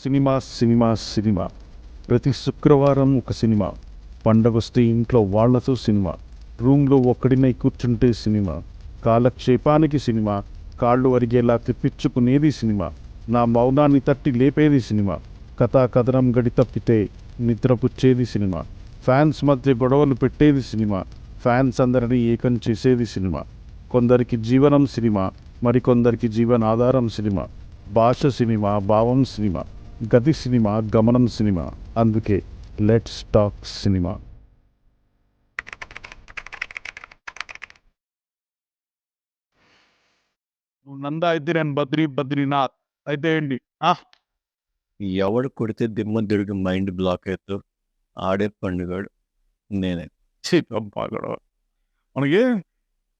Cinema cinema cinema. ప్రతి శుక్రవారం ఒక సినిమా. పండగొస్తే ఇంట్లో వాళ్లతో సినిమా. రూమ్లో ఒక్కడినై కూర్చుంటే సినిమా. కాలక్షేపానికి సినిమా. కాళ్ళు అరిగేలా తెప్పించుకునేది సినిమా. నా మౌనాన్ని తట్టి లేపేది సినిమా. కథా కథనం గడి తప్పితే నిద్రపుచ్చేది సినిమా. ఫ్యాన్స్ మధ్య గొడవలు పెట్టేది సినిమా. ఫ్యాన్స్ అందరినీ ఏకం చేసేది సినిమా. కొందరికి జీవనం సినిమా, మరికొందరికి జీవనాధారం సినిమా. భాష సినిమా, భావం సినిమా, గతి సినిమా, గమనం సినిమా. అందుకే లెట్స్ టాక్ సినిమా. నంద అయితే నేను బద్రీనాథ్ అయితే ఏంటి? ఎవడు కొడితే దిమ్మ తిరిగి మైండ్ బ్లాక్ అవుతూ ఆడే పండుగాడు నేనే. మనకి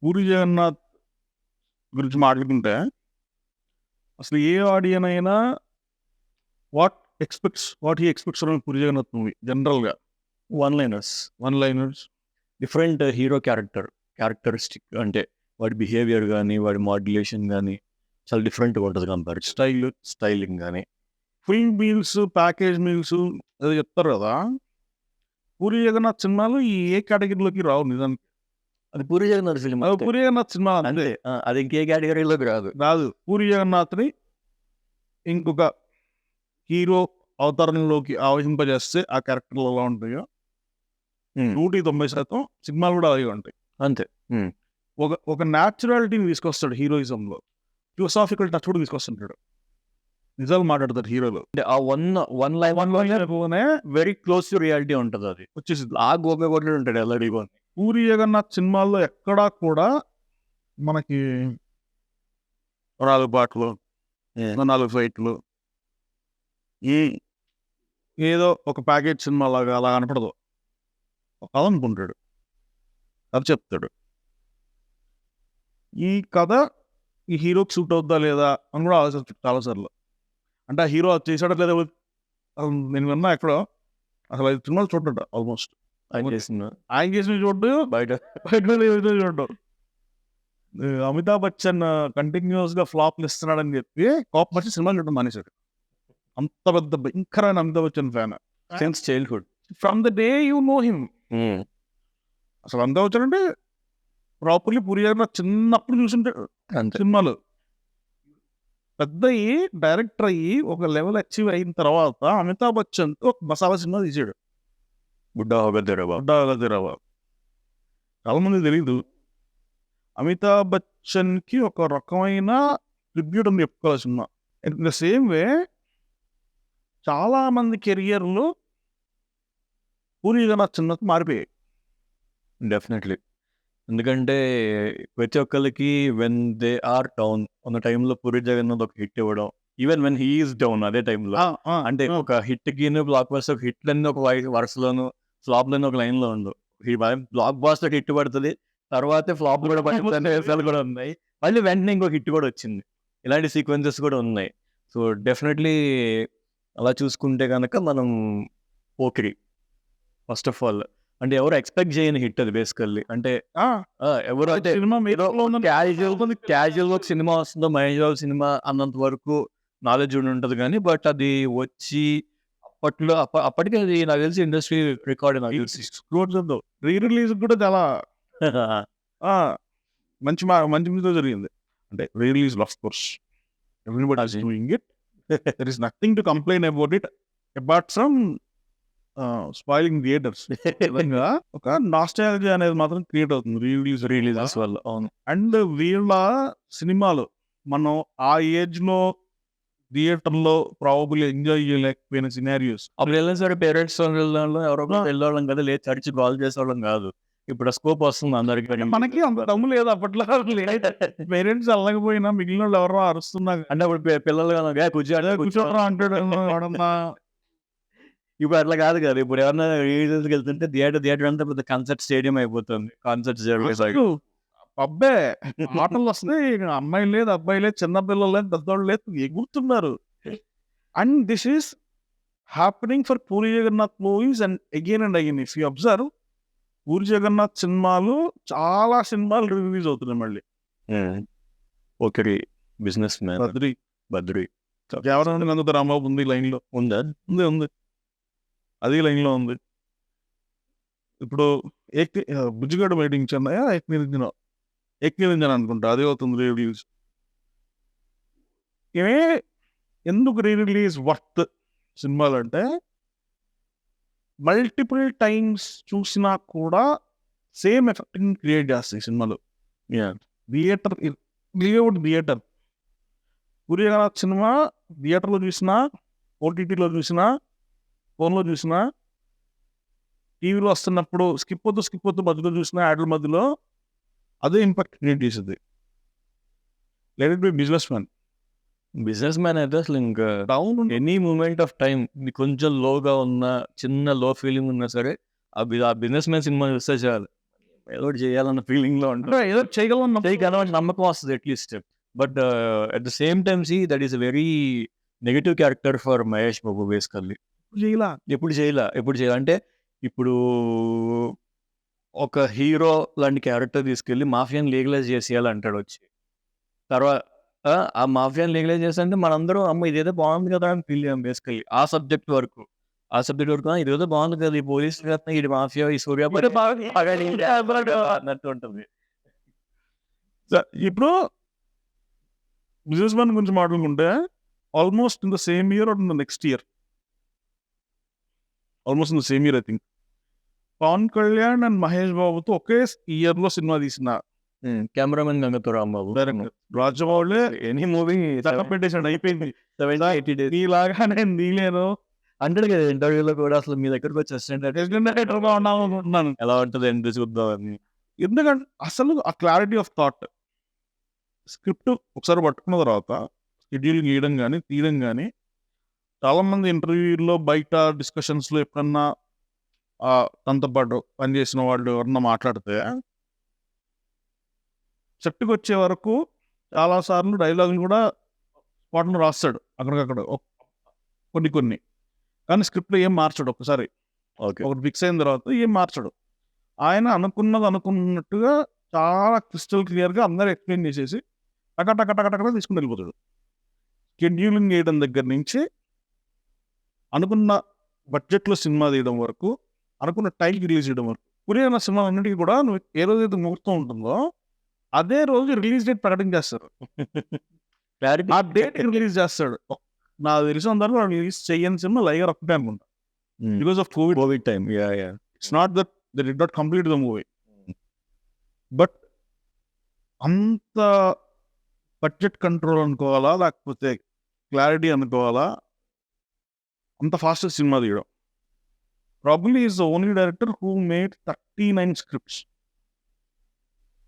పూరి జగన్నాథ్ గురించి మాట్లాడుకుంటే అసలు ఏ ఆడియన్ అయినా what he expects from Puri Jagannath movie జనరల్గా one liners different hero characteristic, అంటే వాడి బిహేవియర్ కానీ వాడి మాడ్యులేషన్ కానీ చాలా డిఫరెంట్గా ఉంటుంది కంపేర్ స్టైలింగ్ కానీ. ఫుల్ మీల్స్, ప్యాకేజ్ మీల్స్ ఏదో చెప్తారు కదా. పూరి జగన్నాథ్ సినిమాలు ఈ ఏ కేటగిరీలోకి రావు నిజానికి. అది పూరి జగన్నాథ్ ఫిల్మ్, పూరి జగన్నాథ్ సినిమా అంతే. అది ఇంకే కేటగిరీలోకి రాదు. పూరి జగన్నాథ్ని ఇంకొక హీరో అవతారంలోకి ఆవహింపజేస్తే ఆ క్యారెక్టర్లు ఎలా ఉంటాయో 190% సినిమాలు కూడా అలాగే ఉంటాయి. అంతే. ఒక న్యాచురాలిటీని తీసుకొస్తాడు హీరోయిజంలో. ఫిలాసాఫికల్ టచ్ కూడా తీసుకొస్తుంటాడు. నిజాలు మాట్లాడతాడు హీరోలు. ఆ one line very close to reality ఉంటుంది. అది వచ్చేసి ఆ గోపే కొట్టు ఉంటాడు ఎల్లడిగో. పూరి జగన్నాథ్ సినిమాల్లో ఎక్కడా కూడా మనకి 4 పాటలు, 4 ఫైట్లు, ఏదో ఒక ప్యాకేజ్ సినిమా లాగా అలా కనపడదు. ఒక కథ అనుకుంటాడు, కథ చెప్తాడు. ఈ కథ ఈ హీరోకి సూట్ అవుద్దా లేదా అని కూడా ఆలోచిస్తాడు చాలాసార్లు. అంటే ఆ హీరో చేశాడో లేదా నేను విన్నా ఎక్కడో. అసలు 5 సినిమాలు చూడండి ఆల్మోస్ట్. ఆయన చేసిన చూడ్డు, బయట చూడ్డు. అమితాబ్ బచ్చన్ కంటిన్యూస్గా ఫ్లాప్లు ఇస్తున్నాడని చెప్పి కోపం వచ్చి సినిమాలు చూడడం మానేశాడు. అంత పెద్ద భయంకరమైన Amitabh Bachchan fan since childhood, from the day you know him. అసలు అమితాబ్ బచ్చన్ అంటే ప్రాపర్లీ పూరి జగన్నాథ్ చిన్నప్పుడు చూసుంటాడు సినిమాలు. పెద్ద అయ్యి డైరెక్టర్ అయ్యి ఒక లెవెల్ అచీవ్ అయిన తర్వాత అమితాబ్ బచ్చన్తో ఒక మసాలా సినిమా తీసాడు, బుడ్డా హోగదేరావా. చాలా మంది తెలీదు. అమితాబ్ బచ్చన్కి ఒక రకమైన ట్రిబ్యూట్ అని చెప్పుకోవాలి సినిమా. ఇన్ ద సేమ్ వే చాలా మంది కెరియర్లు పూరి జగన్నాథ్ సినిమాకి మారిపోయాయి. డెఫినెట్లీ. ఎందుకంటే ప్రతి ఒక్కరికి వెన్ దే ఆర్ డౌన్ ఉన్న టైంలో పూరి జగన్నాథ్ ఒక హిట్ ఇవ్వడం, even when he is down అదే టైంలో, అంటే ఒక హిట్కి బ్లాక్ బాస్టర్ హిట్లన్నీ ఒక వరుసలోను, ఫ్లాప్లన్నీ ఒక లైన్లో ఉండవు. బ్లాక్ బాస్టర్ హిట్ పడుతుంది, తర్వాతే ఫ్లాప్ కూడా పడుతుంది, వేసాలు కూడా ఉన్నాయి, మళ్ళీ వెంటనే ఇంకో హిట్ కూడా వచ్చింది. ఇలాంటి సీక్వెన్సెస్ కూడా ఉన్నాయి. సో డెఫినెట్లీ అలా చూసుకుంటే కనుక మనం పోకిరి ఫస్ట్ ఆఫ్ ఆల్, అంటే ఎవరు ఎక్స్పెక్ట్ చేయని హిట్ అది బేసికల్లీ. అంటే ఎవరు అంటే క్యాజువల్ గా సినిమా వస్తుందో మహేష్ బాబు సినిమా అన్నంత వరకు నాలెడ్జ్ ఉంటుంది కానీ, బట్ అది వచ్చి అప్పటికే అది నాకు తెలిసి ఇండస్ట్రీ రికార్డ్. నాకు తెలిసి రీ రిలీజ్ కూడా చాలా మంచి మీద జరిగింది. అంటే re release of course everybody is doing it, there is nothing to complain about it apart from spoiling theatres. ఒక నాస్టాలజీ అనేది మాత్రం క్రియేట్ అవుతుంది రిలీజెస్ వల్ల. అవును. అండ్ వీళ్ళ సినిమాలు మనం ఆ ఏజ్ లో థియేటర్ లో ప్రాబబుల్ ఎంజాయ్ చేయలేకపోయిన సినారియోస్. అప్పుడు వెళ్ళిన సరే పేరెంట్స్ ఎవరో వెళ్ళేవాళ్ళం కదా, లేదు చర్చి కాల్ చేసేవాళ్ళం కాదు. ఇప్పుడు స్కోప్ వస్తుంది అందరికి. మనకి అంత దమ్ము లేదు అప్పట్లో. పేరెంట్స్ వెళ్ళకపోయినా మిగిలిన వాళ్ళు ఎవరో అరుస్తున్నారు అంటే అప్పుడు పిల్లలు కూర్చోరా అంటాడు. ఇప్పుడు అట్లా కాదు కదా. ఇప్పుడు ఎవరన్నా రిలీజెస్కి వెళ్తుంటే థియేటర్ అంతా పెద్ద కాన్సర్ట్ స్టేడియం అయిపోతుంది. కాన్సర్ట్ అబ్బాయి ఆటలు వస్తాయి, అమ్మాయి లేదు, అబ్బాయి లేదు, చిన్న పిల్లలు లేదు, పెద్దవాళ్ళు లేదు, ఎగురుతున్నారు. And this is happening for Puri Jagannath movies. And again if you observe, Puri Jagannath సినిమాలు చాలా సినిమాలు రిలీజ్ అవుతున్నాయి మళ్ళీ. ఒకరి బిజినెస్ మ్యాన్ బద్రీ కేవలం అందుకు రాంబాబు ఉంది లైన్లో, ఉందా? ఉంది అది లైన్లో ఉంది. ఇప్పుడు బుజ్జిగడ్డ వెయిటింగ్ చెన్నయ్య ఎక్కిరించిన అనుకుంటా, అదే అవుతుంది రీ రిలీజ్. ఎందుకు రీ రిలీజ్ వర్త్ సినిమాలు అంటే, మల్టిపుల్ టైమ్స్ చూసినా కూడా సేమ్ ఎఫెక్ట్ క్రియేట్ చేస్తాయి సినిమాలు. థియేటర్ సూర్యకాంత్ సినిమా థియేటర్లో చూసినా, ఓటీటీలో చూసినా, ఫోన్లో చూసినా, టీవీలో వస్తున్నప్పుడు స్కిప్ వద్దు మధ్యలో చూసినా, యాడ్ల మధ్యలో అదే ఇంపాక్ట్ క్రియేట్ చేసేది. Let it be business man అయితే అసలు ఇంకా down any moment of time కొంచెం లోగా ఉన్న, చిన్న లో ఫీలింగ్ ఉన్నా సరే ఆ బిజినెస్ మ్యాన్ సినిమా చూస్తే చాలు, ఏదో ఒకటి చేయాలన్న ఫీలింగ్ లో ఉంటారు, ఏదో చేయగలం నమ్మకం వస్తుంది at least. But at the same time that is a very negative character for Mahesh Babu basically. ఎప్పుడు చేయాల అంటే, ఇప్పుడు ఒక హీరో లాంటి క్యారెక్టర్ తీసుకెళ్ళి మాఫియాని లీగలైజ్ చేసేయాలంటాడు వచ్చి, తర్వాత ఆ మాఫియాని లీగలైజ్ చేస్తే మనందరం అమ్మ ఇదేదో బాగుంది కదా అని ఫీల్ అయ్యాం బేసికల్లీ. ఆ సబ్జెక్ట్ వరకు ఇదేదో బాగుంది కదా, ఈ పోలీస్ ఈ మాఫియా, ఈ సూర్య అన్నట్టు ఉంటుంది. ఇప్పుడు బిజినెస్ మ్యాన్ గురించి మాట్లాడుకుంటే, almost in the same year or in the next year, almost in the same year I think, Pawan Kalyan and Mahesh బాబుతో ఒకే ఇయర్ లో సినిమా తీసిన కెమెరామెన్ గంగతో Rambabu director Rajamouli any movie పెట్టేసాడు, అయిపోయింది. 70-80 days నీలాగా నేను తీయలేను అంటాడు కదా ఇంటర్వ్యూలో కూడా, అసలు మీ దగ్గరకు వచ్చి అసిస్టెంట్ డైరెక్టర్ గా ఉన్నాను అనుకుంటున్నాను. ఎలా ఉంటుంది ఎంత చూద్దామని. ఎందుకంటే అసలు ఆ క్లారిటీ ఆఫ్ థాట్, స్క్రిప్ట్ ఒకసారి పట్టుకున్న తర్వాత షెడ్యూల్ గీయడం కానీ తీయడం కానీ, చాలామంది ఇంటర్వ్యూల్లో బయట డిస్కషన్స్లో ఎప్పుడన్నా తనతో పాటు పనిచేసిన వాళ్ళు ఎవరన్నా మాట్లాడితే, సెట్కి వచ్చే వరకు చాలాసార్లు డైలాగులు కూడా స్పాట్లో రాస్తాడు అక్కడికక్కడ కొన్ని, కానీ స్క్రిప్ట్లో ఏం మార్చాడు. ఒకసారి ఒకటి ఫిక్స్ అయిన తర్వాత ఏం మార్చాడు. ఆయన అనుకున్నట్టుగా చాలా క్రిస్టల్ క్లియర్గా అందరూ ఎక్స్ప్లెయిన్ చేసేసి టక తీసుకుని వెళ్ళిపోతాడు. షెడ్యూలింగ్ చేయడం దగ్గర నుంచి, అనుకున్న బడ్జెట్లో సినిమా తీయడం వరకు, అనుకున్న టైంకి రిలీజ్ చేయడం వరకు, పురియన సినిమా అన్నింటికి కూడా నువ్వు ఏ రోజైతే ముహూర్తం ఉంటుందో అదే రోజు రిలీజ్ డేట్ ప్రకటించేస్తారు. ఆ డేట్ రిలీజ్ చేస్తాడు. నాకు తెలిసిన అందరూ రిలీజ్ చేయని సినిమా లైగర్ ఒక్కటే అనుకుంటా, because of covid time. It's not that they did not complete the movie, but అంత బడ్జెట్ కంట్రోల్ అనుకోవాలా లేకపోతే క్లారిటీ అనుకోవాలా, అంత ఫాస్ట్ సినిమా తీయడం. Probably is the only director who made 39 scripts.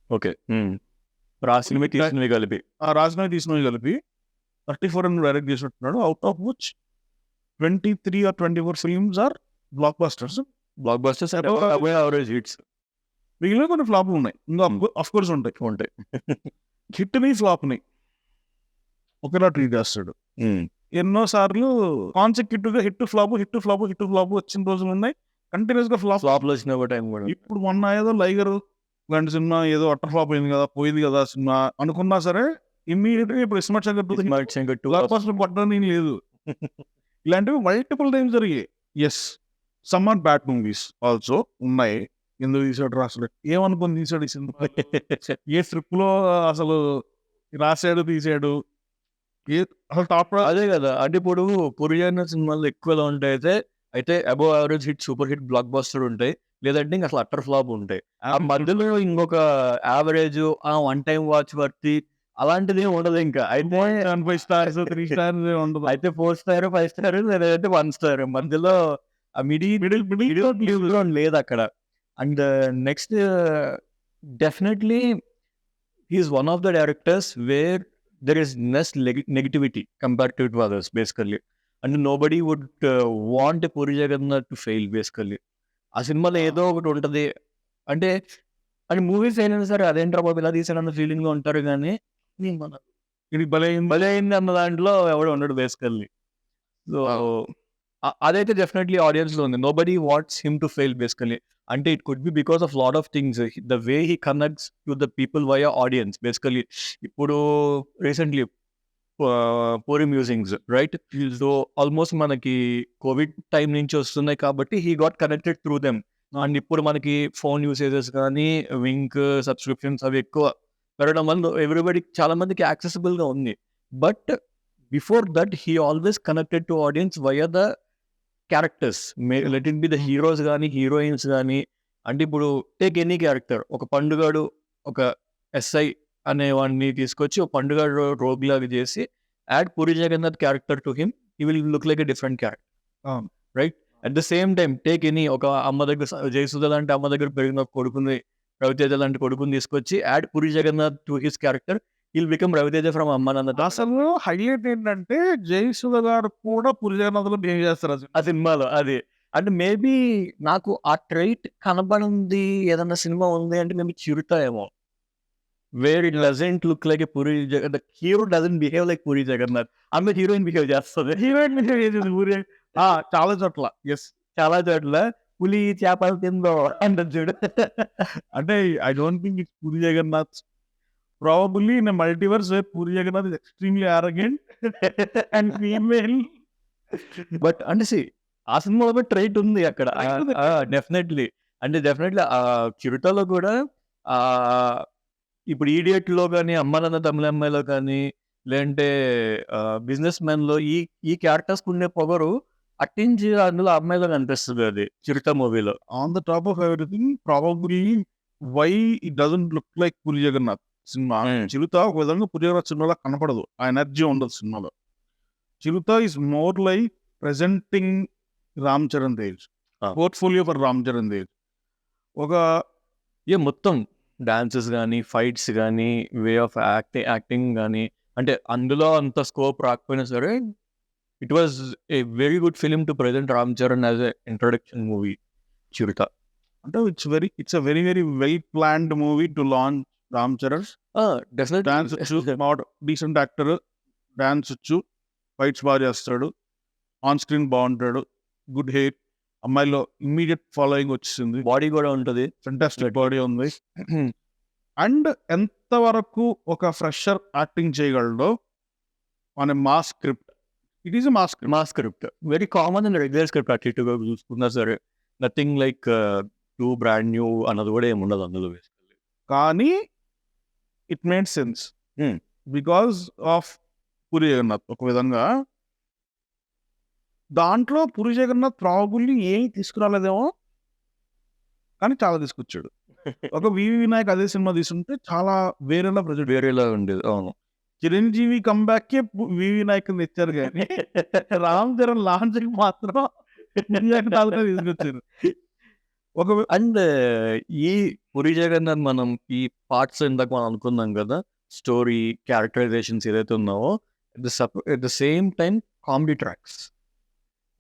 Okay, రాసినవి తీసినవి కలిపి 34 డైరెక్ట్ చేసినట్టున్నాడు. Out of which 23 or 24 films are blockbusters. Average hits. మిగిలిన కొన్ని ఫ్లాప్లు ఉన్నాయి, ఇంకా ఆఫ్ కోర్స్ ఉంటాయి. హిట్ని ఫ్లాప్ని ఒకేలా ట్రీట్ చేస్తాడు. ఎన్నోసార్లు కాన్సెక్యూటివ్ గా హిట్ ఫ్లాప్ వచ్చిన రోజులు ఉన్నాయి, కంటిన్యూస్ గా ఫ్లాప్లు వచ్చిన టైం కూడా. ఇప్పుడు మొన్న ఏదో లైగర్ లాంటి సినిమా ఏదో అట్టర్ ఫ్లాప్ పోయింది కదా సినిమా అనుకున్నా సరే, ఇమ్మీడియట్ గా ఇప్పుడు ఇస్మార్ట్ శంకర్ పట్టడం లేదు. ఇలాంటివి మల్టిపుల్ టైమ్స్ జరిగాయి. Yes, some are bad movies also ఉన్నాయి. ఎందుకు తీసాడు రాసాడు, ఏమనుకుని తీసాడు ఈ సినిమా, ఏ స్క్రిప్ట్ లో అసలు రాశాడు తీసాడు, అసలు టాప్ అదే కదా. అంటే ఇప్పుడు కొరియన్ సినిమాలు ఎక్కువగా ఉంటాయి, అయితే above average hit, super hit, block buster ఉంటాయి, లేదంటే ఇంకా అసలు అట్టర్ ఫ్లాప్ ఉంటాయి. ఆ మధ్యలో ఇంకొక యావరేజ్, వన్ టైం వాచ్ వర్తి అలాంటిది ఉండదు. ఇంకా అయితే 5 stars 3 stars ఉండదు, అయితే 4 star 5 star లేదంటే 1 star, మధ్యలో మిడిల్ లేదు అక్కడ. And next definitely he's one of the directors where there is less negativity compared to others basically, and nobody would want Puri Jagannath to fail basically. ఆ సినిమాలో ఏదో ఒకటి ఉంటుంది అంటే, అది మూవీస్ అయినా సరే అదేంట్రా బాబు ఇలా తీసాడన్న ఫీలింగ్ లో ఉంటారు, కానీ ఇది భలే అయింది అన్న దాంట్లో ఎవడు ఉండడు బేసికల్లీ. సో అదైతే డెఫినెట్లీ ఆడియన్స్ లో ఉంది. Nobody wants him to fail basically. అంటే it could be because of lot of things, the way he connects to the people via audience basically. ఇప్పుడు recently Puri musings, right? So almost మనకి covid time నుంచి వస్తున్నాయి కాబట్టి he got connected through them. And ఇప్పుడు మనకి phone usages కానీ Wink subscriptions అవి ఎక్కువ పెరగడం వల్ల ఎవ్రీబడి చాలా మందికి accessible గా ఉంది. But before that he always connected to audience via the characters, let it be the heroes కానీ హీరోయిన్స్ కానీ. అంటే ఇప్పుడు టేక్ ఎనీ క్యారెక్టర్, ఒక పండుగాడు ఒక ఎస్ఐ అనేవాడిని తీసుకొచ్చి ఒక పండుగాడు రోగిలాగా చేసి add Puri Jagannadh character to him, he will look like a different character, right? At the same time take any ఒక అమ్మ దగ్గర జయసుధ లాంటి అమ్మ దగ్గర పెరిగిన కొడుకుని, రవితేజ లాంటి కొడుకుని తీసుకొచ్చి add Puri Jagannadh to his character, will become Ravi Teja from Amma Nanna. అసలు హైలైట్ ఏంటంటే జయసుధ గారు కూడా పూరి జగన్నాథ్ లో బిహేవ్ చేస్తారు ఆ సినిమాలో. అది అంటే మేబీ నాకు ఆ ట్రైట్ కనబడింది ఏదన్నా సినిమా ఉంది అంటే మేబీ చిరుత ఏమో, where it doesn't look like a Puri Jagannadh, hero doesn't behave like Puri Jagannadh, ఆమె హీరోయిన్ బిహేవ్ చేస్తుంది. హీరోయిన్ బిహేవ్ చేసింది పూరి చాలా చోట్ల. ఎస్, చాలా చోట్ల పులి చేపలు తిందో అంటారు చూడు. అంటే I don't think it's Puri Jagannadh. Probably in multiverse Puri Jagannadh is extremely arrogant and female. But అంటే ఆ సినిమాలో ట్రైట్ ఉంది అక్కడ Trait ఉంది. డెఫినెట్లీ. అంటే డెఫినెట్లీ ఆ చిరుతలో కూడా ఆ ఇప్పుడు ఈడియట్ లో కానీ అమ్మ నాన్న తమిళ అమ్మాయిలో కానీ లేదంటే బిజినెస్ మ్యాన్ లో ఈ క్యారెక్టర్స్ ఉండే పొగరు అట్టించి అందులో అమ్మాయిలో కనిపిస్తుంది అది చిరుత మూవీలో. On the top of everything probably why it doesn't look like Puri Jagannath సినిమా. చిరుత ఒక విధంగా పూరి జగన్నాథ్ సినిమాలో కనపడదు, ఆ ఎనర్జీ ఉండదు సినిమాలో. Chirutha is more like presenting Ram Charan Tej, portfolio for Ram Charan Tej. ఒక మొత్తం డాన్సెస్ కానీ ఫైట్స్ కానీ వే ఆఫ్ యాక్టింగ్ కానీ, అంటే అందులో అంత స్కోప్ రాకపోయినా సరే it was a very good film to present Ram Charan as a introduction movie Chirutha. అంటే it's a very very well planned movie to launch Ram Charan. Dance వచ్చు, డీసెంట్ యాక్టర్, డాన్స్ వచ్చు, ఫైట్స్ బాగా చేస్తాడు, ఆన్ స్క్రీన్ బాగుంటాడు, గుడ్ హెయిర్, అమ్మాయిలో immediate following వచ్చింది, body కూడా ఉంటుంది. ఫెంటాస్టిక్ బాడీ ఉంది. అండ్ ఎంతవరకు ఒక ఫ్రెషర్ యాక్టింగ్ చేయగలడో మన మాస్ స్క్రిప్ట్, ఇట్ ఈస్ మా script very common and regular script అటు ఇటుగా చూసుకున్నా సరే, nothing like too brand new అన్నది కూడా ఏమి ఉండదు అందులో. కానీ it made sense because of Puri Jagannadh. ఒక విధంగా దాంట్లో పూరి జగన్నాథ్ ప్రాబుల్లీ ఏం తీసుకురాలేదేమో కానీ చాలా తీసుకొచ్చాడు. ఒక వివి వినాయక్ అదే సినిమా తీసుకుంటే చాలా వేరేలా ప్రజెంట్ వేరేలా ఉండేది. అవును, చిరంజీవి కంబ్యాక్కే వివి వినాయక్ తెచ్చారు కానీ రామ్ చరణ్ లాంచ్ మాత్రం తీసుకొచ్చారు. ఒక అండ్ ఈ పూరి జగన్నాథ్ మనం ఈ పార్ట్స్ ఇందాక మనం అనుకున్నాం కదా, స్టోరీ క్యారెక్టరైజేషన్స్ ఏదైతే ఉన్నావో at the same time comedy tracks.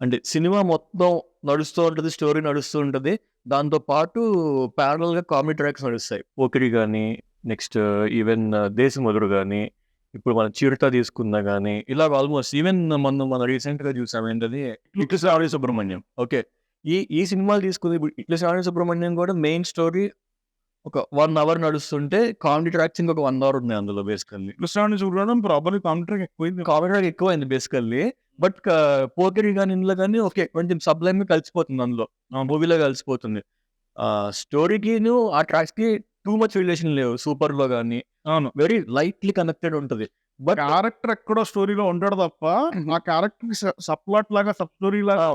అంటే సినిమా మొత్తం నడుస్తూ ఉంటుంది, స్టోరీ నడుస్తూ ఉంటుంది, దాంతో పాటు ప్యారలల్ గా కామెడీ ట్రాక్స్ నడుస్తాయి. పోకిరి కానీ, నెక్స్ట్ ఈవెన్ దేశముదురు కానీ, ఇప్పుడు మన చిరుత తీసుకున్నా కానీ, ఇలా ఆల్మోస్ట్ ఈవెన్ మన రీసెంట్ గా చూసాం ఏంటది ఇట్లు శ్రావణి సుబ్రహ్మణ్యం. ఓకే, ఈ సినిమాలు తీసుకుంది. ఇప్పుడు ఇట్ల శ్రావణి సుబ్రహ్మణ్యం కూడా మెయిన్ స్టోరీ ఒక 1 hour నడుస్తుంటే కామెడీ ట్రాక్స్ ఇంకొక 1 hour ఉన్నాయి అందులో. బేసికల్లీ కృష్ణాన్ని చూడడం ప్రాబ్లీ కామెడీ ఎక్కువైంది, కామెడీ ట్రాక్ ఎక్కువైంది బేసికల్లీ. బట్ పోకిరి కానీ ఇందులో కానీ ఓకే కొంచెం సబ్లైమ్ కలిసిపోతుంది, అందులో మూవీలో కలిసిపోతుంది. స్టోరీకి ఆ ట్రాక్స్ కి టూ మచ్ రిలేషన్ లేవు సూపర్ లో కానీ. అవును, వెరీ లైట్లీ కనెక్టెడ్ ఉంటుంది. బట్ క్యారెక్టర్ ఎక్కడో స్టోరీలో ఉంటాడు తప్ప ఆ క్యారెక్టర్ సప్లాట్ లాగా సబ్ స్టోరీ లాగా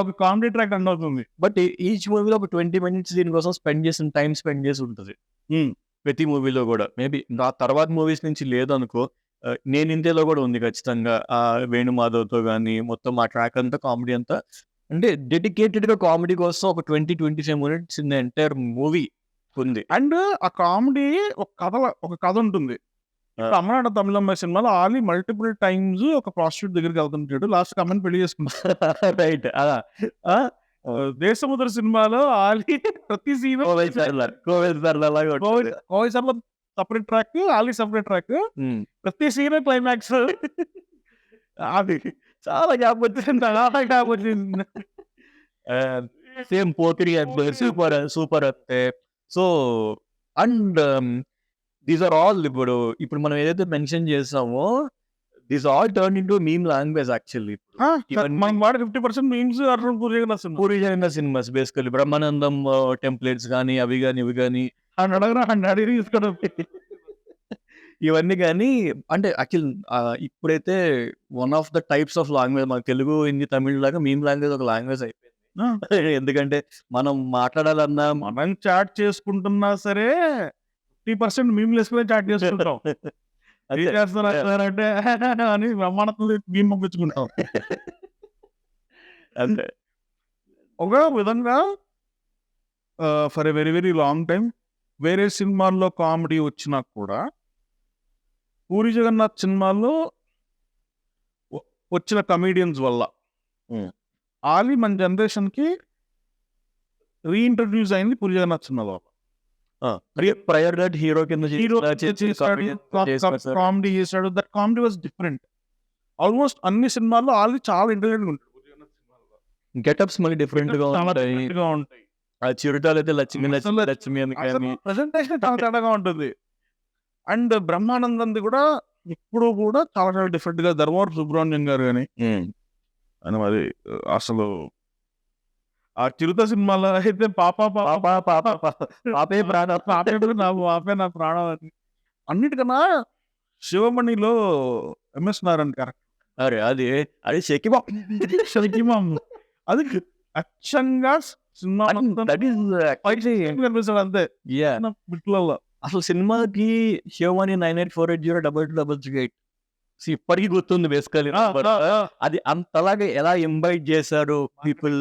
ఒక కామెడీ ట్రాక్ రన్ అవుతుంది. బట్ ఈచ్ మూవీలో ఒక 20 minutes దీనికోసం టైం స్పెండ్ చేసి ఉంటుంది ప్రతి మూవీలో కూడా. మేబీ నా తర్వాత మూవీస్ నుంచి లేదనుకో, నేను ఇంతలో కూడా ఉంది ఖచ్చితంగా. వేణుమాధవ్తో కానీ మొత్తం ఆ ట్రాక్ అంతా కామెడీ అంతా అంటే డెడికేటెడ్ గా కామెడీ కోసం ఒక 20-25 minutes in the entire movie ఉంది. అండ్ ఆ కామెడీ ఒక కథ ఉంటుంది. అమ్మనాడు తమిళ అమ్మాయి సినిమాలో ఆలీ మల్టిపుల్ టైమ్స్ ఒక ప్రాస్టిట్యూట్ దగ్గరికి వెళ్తుంటాడు, లాస్ట్ అమ్మని పెళ్లి చేసుకుంటాడు. రైట్. దేశముద్ర సినిమాలో ఆలీ ప్రతి సీన్ కోవిసర్లో separate track, Ali separate track, ప్రతి సీన్ క్లైమాక్స్. అది చాలా గ్యాప్ వచ్చింది. సేమ్ పోకిరి సూపర్ అంతే. So and these are all ఇప్పుడు మనం ఏదైతే మెన్షన్ చేసామో this all turn into meme language actually. మనం వాడే 50% మీమ్స్ అర్థం పూరి జగన్నాథ్ సినిమా. Puri Jagannath cinemas basically Brahmanandam templates కానీ అవి కానీ ఇవి కానీ అని అడగరా అని అడిగి తీసుకోవడం. ఇవన్నీ కానీ అంటే యాక్చువల్ ఇప్పుడైతే one of the types of language మన తెలుగు హిందీ తమిళ్ లాగా మీమ్ లాంగ్వేజ్ ఒక లాంగ్వేజ్ అయిపోయింది. ఎందుకంటే మనం మాట్లాడాలన్నా మనం చాట్ చేసుకుంటున్నా సరే 50% మీమ్లు వేసుకునే చాట్ చేసుకుంటాం. అది చేస్తున్నారంటే అని బ్రహ్మాండం మేము పంపించుకుంటాం. అంతే ఒక విధంగా for a very very long time వేరే సినిమాల్లో కామెడీ వచ్చినా కూడా పూరి జగన్నాథ్ సినిమాల్లో వచ్చిన కమీడియన్స్ వల్ల ఆలీ మన జనరేషన్కి రీఇంట్రడ్యూస్ అయింది పూరి జగన్నాథ్ సినిమాలో. ప్రయర్ దట్ హీరో కింద కామెడీ చేశాడు. That comedy was different. Almost అన్ని సినిమాల్లో ఆలీ చాలా ఇంటెలిజెంట్ ఉంటాడు. గెటప్స్ మళ్ళీ డిఫరెంట్ గా చాలా ఉంటాయి. different గా ఉంటాయి. ఆ చిరుటాలు అయితే లక్ష్మి లక్ష్మి లక్ష్మి అని కానీ ప్రెసెంటేషన్ చాలా తేడాగా ఉంటుంది. అండ్ బ్రహ్మానందంది కూడా ఇప్పుడు కూడా చాలా చాలా డిఫరెంట్ గా ధర్మవరం సుబ్రహ్మణ్యం గారు కానీ అని మరి అసలు ఆ చిరుత సినిమాలో అయితే పాపే ప్రాణం పాపే నా ప్రాణం అని. అన్నిటికన్నా శివమణిలో ఎంఎస్ నారాయణ కరెక్ట్. అరే అది అది అది అచ్చంగా సినిమా దట్ ఈస్ కనిపిస్తాడు అంతే బిట్లలో. అసలు సినిమాకి శివమణి 9848022238 ఇప్పటికీ గుర్తుంది బేసికలీ. అది అంతలాగా ఎలా ఇన్వైట్ చేశారు పీపుల్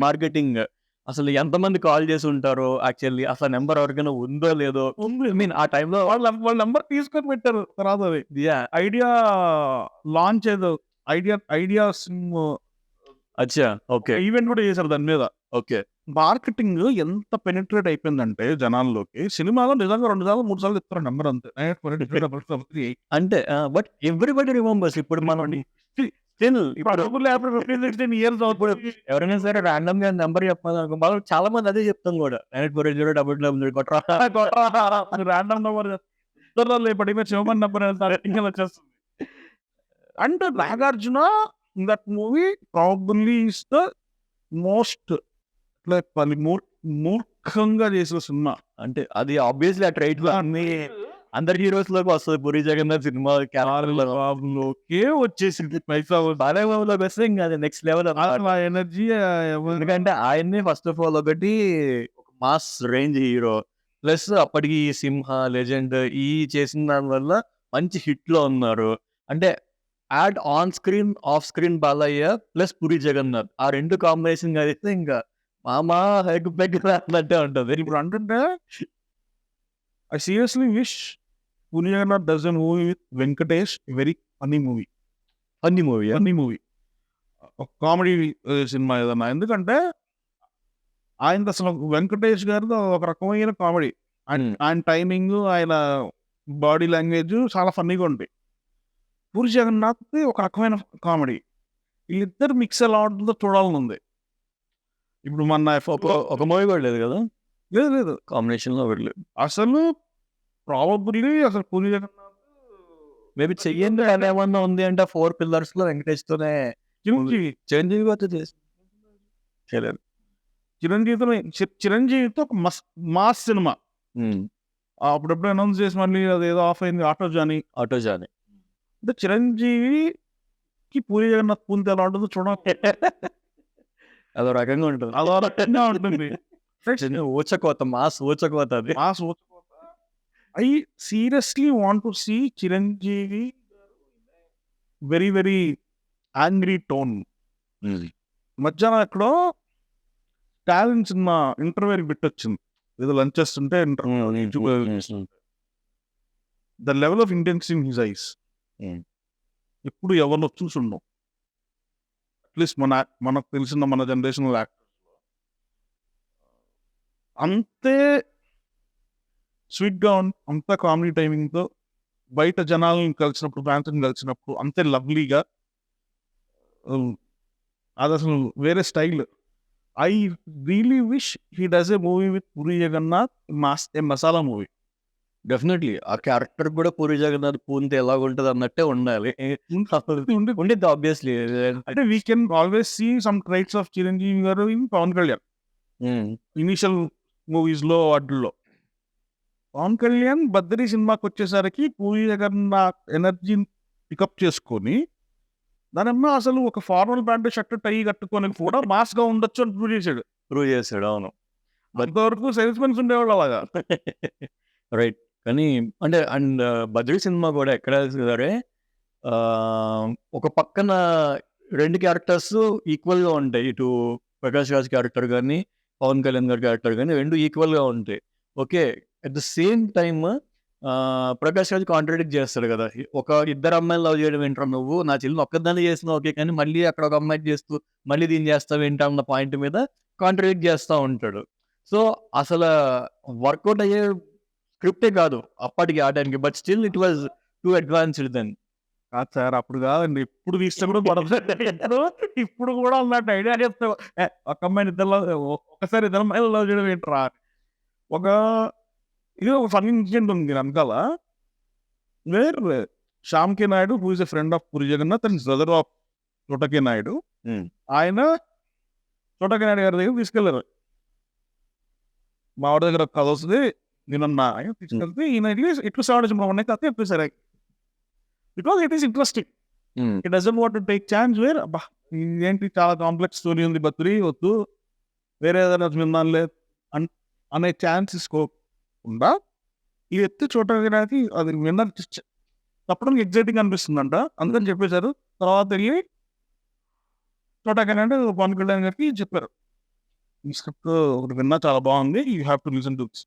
మార్కెటింగ్. అసలు ఎంతమంది కాల్ చేసి ఉంటారో యాక్చువల్లీ అసలు నెంబర్ ఎవరికైనా ఉందో లేదో. ఐ మీన్ ఆ టైంలో వాళ్ళ నెంబర్ తీసుకొని పెట్టారు. తర్వాత అది ఐడియా లాంచ్ ఏదో ఐడియా అచ్చా ఓకే ఈవెంట్ కూడా చేశారు దాని మీద. ఓకే మార్కెటింగ్ ఎంత పెనిట్రేట్ అయిపోయిందంటే జనాల్లోకి సినిమాలో నిజంగా 2 సార్లు 3 సార్లు ఇస్తారు నెంబర్ అంతే. అంటే బట్ ఎవ్రీబడి రిమెంబర్స్. ఇప్పుడు మనం ఎవరైనా సరే ర్యాండమ్ గా నెంబర్ చెప్పాలనుకో మనం చాలా మంది అదే చెప్తాం కూడా 984800 ర్యాండమ్ నెంబర్ పడిన శివమన్ నెంబర్ వచ్చేస్తుంది. And Nagarjuna that movie probably is the most మూర్ఖంగా చేసిన సినిమా. అంటే అది ఆబ్వియస్లీ ఆ ట్రైట్ లో అన్ని అందరి హీరోస్ లోకి వస్తుంది. పూరి జగన్నాథ్ సినిమా లోకే వచ్చేసింది పైసా బాలయ్యబాబులో బెస్ట్ ఇంకా అది నెక్స్ట్ లెవెల్ ఎనర్జీ. ఎందుకంటే ఆయన్ని ఫస్ట్ ఆఫ్ ఆల్ ఒకటి ఒక మాస్ రేంజ్ హీరో ప్లస్ అప్పటికి సింహ లెజెండ్ ఈ చేసిన దాని వల్ల మంచి హిట్ లో ఉన్నారు. అంటే add on screen off screen Balayya plus Puri Jagannadh ఆ రెండు కాంబినేషన్ అయితే ఇంకా మామా హెగ్ పెగ్ అన్నట్టే ఉంటుంది. ఇప్పుడు అంటుంటే I seriously wish Puri Jagannadh does a movie with Venkatesh. Very funny movie. Funny movie comedy సినిమా ఏదన్నా. ఎందుకంటే ఆయన అసలు వెంకటేష్ గారితో ఒక రకమైన కామెడీ. ఆయన టైమింగ్ ఆయన బాడీ లాంగ్వేజ్ చాలా ఫన్నీగా ఉంటాయి. పూరి జగన్నాథ్ ఒక రకమైన కామెడీ. వీళ్ళిద్దరు మిక్స్ ఎలా ఉంటుందో చూడాలని ఉంది. ఇప్పుడు మన ఒక మూవీ కూడా లేదు కదా. లేదు కాంబినేషన్ లో వెళ్ళలేదు అసలు. ప్రాబబ్లీ అసలు పూరి జగన్నాథ్ మేబీ చెయ్యండి అని ఏమన్నా ఉంది అంటే 4 పిల్లర్స్ లో వెంకటేష్ తోనే చిరంజీవి చేయలేదు. చిరంజీవితో ఒక మాస్ సినిమా అప్పుడప్పుడు అనౌన్స్ చేసి మళ్ళీ అదేదో ఆఫ్ అయింది. ఆటో జానీ అంటే చిరంజీవికి పూరి జగన్నాథ్ పూంత ఎలా ఉంటుందో చూడాలి. అదో రకంగా ఉంటుంది. ఊచకోత మాస్ ఊచకోత అది. I seriously want to see Chiranjeevi very very angry tone. మధ్యాహ్నం ఎక్కడో టాలెంట్ సినిమా ఇంటర్వ్యూ బిట్ వచ్చింది. ఏదో లంచ్ చేస్తుంటే the level of intensity in his eyes ఎప్పుడు ఎవరిలో చూసుండం. అట్లీస్ట్ మనకు తెలిసిన మన జనరేషన్ యాక్టర్స్లో అంతే స్వీట్గా అంత కామెడీ టైమింగ్తో బయట జనాలను కలిసినప్పుడు ఫ్యాన్స్ని కలిసినప్పుడు అంతే లవ్లీగా. అది అసలు వేరే style. I really wish he does a movie with Puri Jagannadh a masala movie. Definitely ఆ క్యారెక్టర్ కూడా పూరి జగన్నాథ్ పూంతే ఎలా ఉంటుంది అన్నట్టే ఉండాలి. ఉండిద్ది ఆబ్వియస్లీ. అంటే we can always see some traits of Chiranjeevi garu in Pawan Kalyan initial movies లో వాటిల్లో. పవన్ కళ్యాణ్ బద్రీ సినిమాకి వచ్చేసరికి పూరి జగన్నాథ్ ఎనర్జీని పికప్ చేసుకొని దానమ్మ అసలు ఒక ఫార్మల్ ప్యాంటు షర్ట్ టై కట్టుకొని కూడా మాస్ గా ఉండొచ్చు అని ప్రూవ్ చేశాడు. ప్రూవ్ చేశాడు. అవును. అంతవరకు సేల్స్ మెన్స్ ఉండేవాళ్ళు అలాగా. రైట్. కానీ అంటే అండ్ బద్రీ సినిమా కూడా ఎక్కడ సరే ఒక పక్కన 2 క్యారెక్టర్స్ ఈక్వల్ గా ఉంటాయి. ఇటు ప్రకాష్ రాజ్ క్యారెక్టర్ కానీ పవన్ కళ్యాణ్ గారి క్యారెక్టర్ కానీ 2 ఈక్వల్ గా ఉంటాయి. Okay, at the same time Prakash Raj contradict చేస్తాడు కదా, ఒక ఇద్దరు అమ్మాయిలు లవ్ చేయడం ఏంట్రా నువ్వు, నా చెల్లిని ఒక్కదాన్ని చేస్తున్నావు ఓకే, కానీ మళ్ళీ అక్కడ ఒక అమ్మాయి చేస్తూ మళ్ళీ దీన్ని చేస్తావు ఏంటా అన్న పాయింట్ మీద కాంట్రాడిక్ట్ చేస్తూ ఉంటాడు. సో అసలు వర్కౌట్ అయ్యే స్క్రిప్టే కాదు అప్పటికి ఆ టైంకి, but still it was too advanced then. కాదు సార్, అప్పుడు కాదండి, ఇప్పుడు తీస్తే కూడా పడతాడు. ఇప్పుడు కూడా అన్నట్టు ఐడియా చేస్తావు, ఒక అమ్మాయిని ఒకసారి ఇద్దరు అమ్మాయిలు లవ్ చేయడం ఏంట్రా. ఒక ఇది ఒక ఫన్నీ ఇన్సిడెంట్ ఉంది వెనకాల, where Shyam K Naidu who is a friend of Puri Jagannath and brother of Chota K Naidu, ఆయన చోటకే నాయుడు గారి దగ్గర తీసుకెళ్లారు. మా వాడి దగ్గర కథ వస్తుంది నేనన్నా తీసుకెళ్తే ఈయన ఇట్లు సాడించమని కథ చెప్పేశారు. Because it is interesting, it doesn't want to take chance where అబ్బా ఇదేంటి చాలా కాంప్లెక్స్ స్టోరీ ఉంది బతురి వద్దు వేరే ఏదైనా విన్నానులే అనే ఛాన్స్ తీసుకోకుండా ఇది ఎత్తి చూడడానికి అది విన్న తప్పడానికి ఎగ్జైటింగ్ అనిపిస్తుందంట, అందుకని చెప్పేశారు. తర్వాత వెళ్ళి చోటకంటే పవన్ కళ్యాణ్ గారికి చెప్పారు, ఈ స్క్రిప్ట్ ఒకటి విన్నా చాలా బాగుంది, you have to listen to this.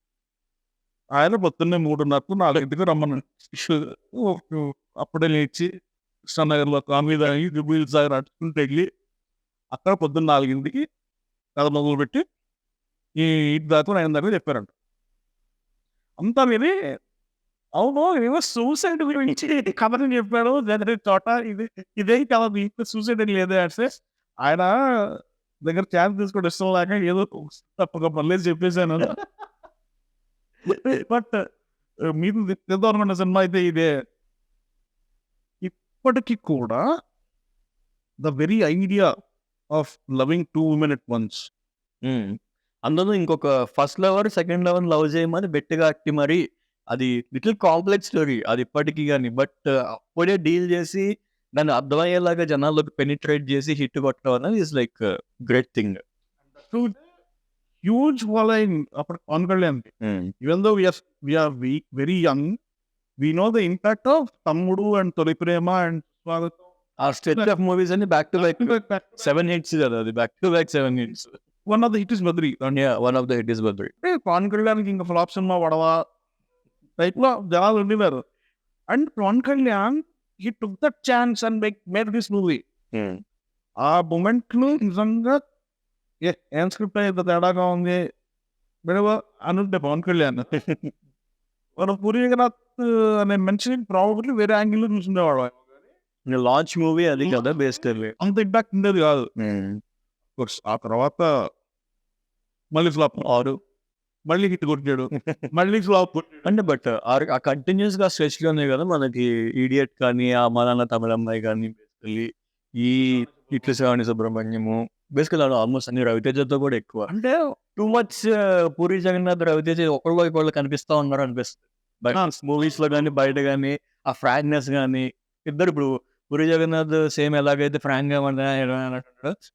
ఆయన పొద్దున్నే 3:30 4 రమ్మను. అప్పుడే లేచి కృష్ణానగర్లో కామెడీ తాగి రివ్యూలు సాగి నడుచుకుంటూ వెళ్ళి అక్కడ పొద్దున్న 4 కథ మొదలు పెట్టి ఈ ఇంటి దాకా 9 దాకా చెప్పారంట. అంతా విని అవును ఏమో సూసైడ్ గురించి కథని చెప్పాడు చోట, ఇదే కథ సూసైడ్ అని లేదే అంటే ఆయన దగ్గర ఛాన్స్ తీసుకోవడం ఇష్టం లేక ఏదో తప్పక పర్లేదు చెప్పేశాను. బట్ మీరు తెద్దాం అనుకున్న సినిమా అయితే ఇదే. ఇప్పటికీ కూడా the very idea of loving 2 women at once, అందులో ఇంకొక first lover second lover love చేయమని బెట్టిగా అట్టి మరి అది లిటిల్ కాంప్లెక్స్ స్టోరీ అది ఇప్పటికీ కానీ, బట్ అప్పుడే డీల్ చేసి దాన్ని అర్థమయ్యేలాగా జనాల్లోకి పెనిట్రేట్ చేసి హిట్ కొట్టడం అనేది is like great thing. Huge following అప్పుడు Pawan Kalyan. Even though we are very young, we know the impact of Thammudu and Tholi Prema and Swagatham, ఆ స్టెచ్ ఆఫ్ మూవీస్ అన్ని బ్యాక్ టు బ్యాక్ 7 hits కదా, అది back to back 7 hits. One of the hit is Badri. One of the hit is Badri. Pawan కళ్యాణ్కి ఇంకా flop సినిమా వడవా type లో జనాలు ఉండినారు. And Pawan Kalyan he took that chance and made this movie. ఆ మూమెంట్ లో నిజంగా ఏం స్క్రిప్ట్ అయితే తేడాగా ఉంది బెడవ అనుంటే పవన్ కళ్యాణ్ మన పూరి జగన్నాథ్ అనే మనిషిని ప్రాబబ్లీ వేరే యాంగిల్ లో చూసుండేవాడు. లాంచ్ మూవీ అది కదా బేస్డ్, అంత ఇంపాక్ట్ ఉండేది కాదు. ఆ తర్వాత మళ్ళీ ఫ్లాప్, మళ్ళీ హిట్ కొట్టాడు, మళ్ళీ ఫ్లాప్ కొట్టాడు. అంటే బట్ ఆ కంటిన్యూస్ గా స్ట్రెచ్ లోనే కదా మనకి ఈడియట్ కానీ ఆ మన తమిళమ్మాయి కానీ బేసికల్లీ ఈ ఇట్ల శ్రావణి సుబ్రహ్మణ్యము బేసికల్ ఆల్మోస్ట్ అన్ని రవితేజతో కూడా ఎక్కువ. అంటే టూ మచ్ పూరి జగన్నాథ్ రవితేజ ఒకళ్ళు కనిపిస్తా ఉన్నారు అనిపిస్తుంది మూవీస్ లో కానీ బయట కానీ. ఆ ఫ్రాంక్నెస్ కానీ ఇద్దరు ఇప్పుడు పూరి జగన్నాథ్ సేమ్ ఎలాగైతే ఫ్రాంక్ గా అంటాడు,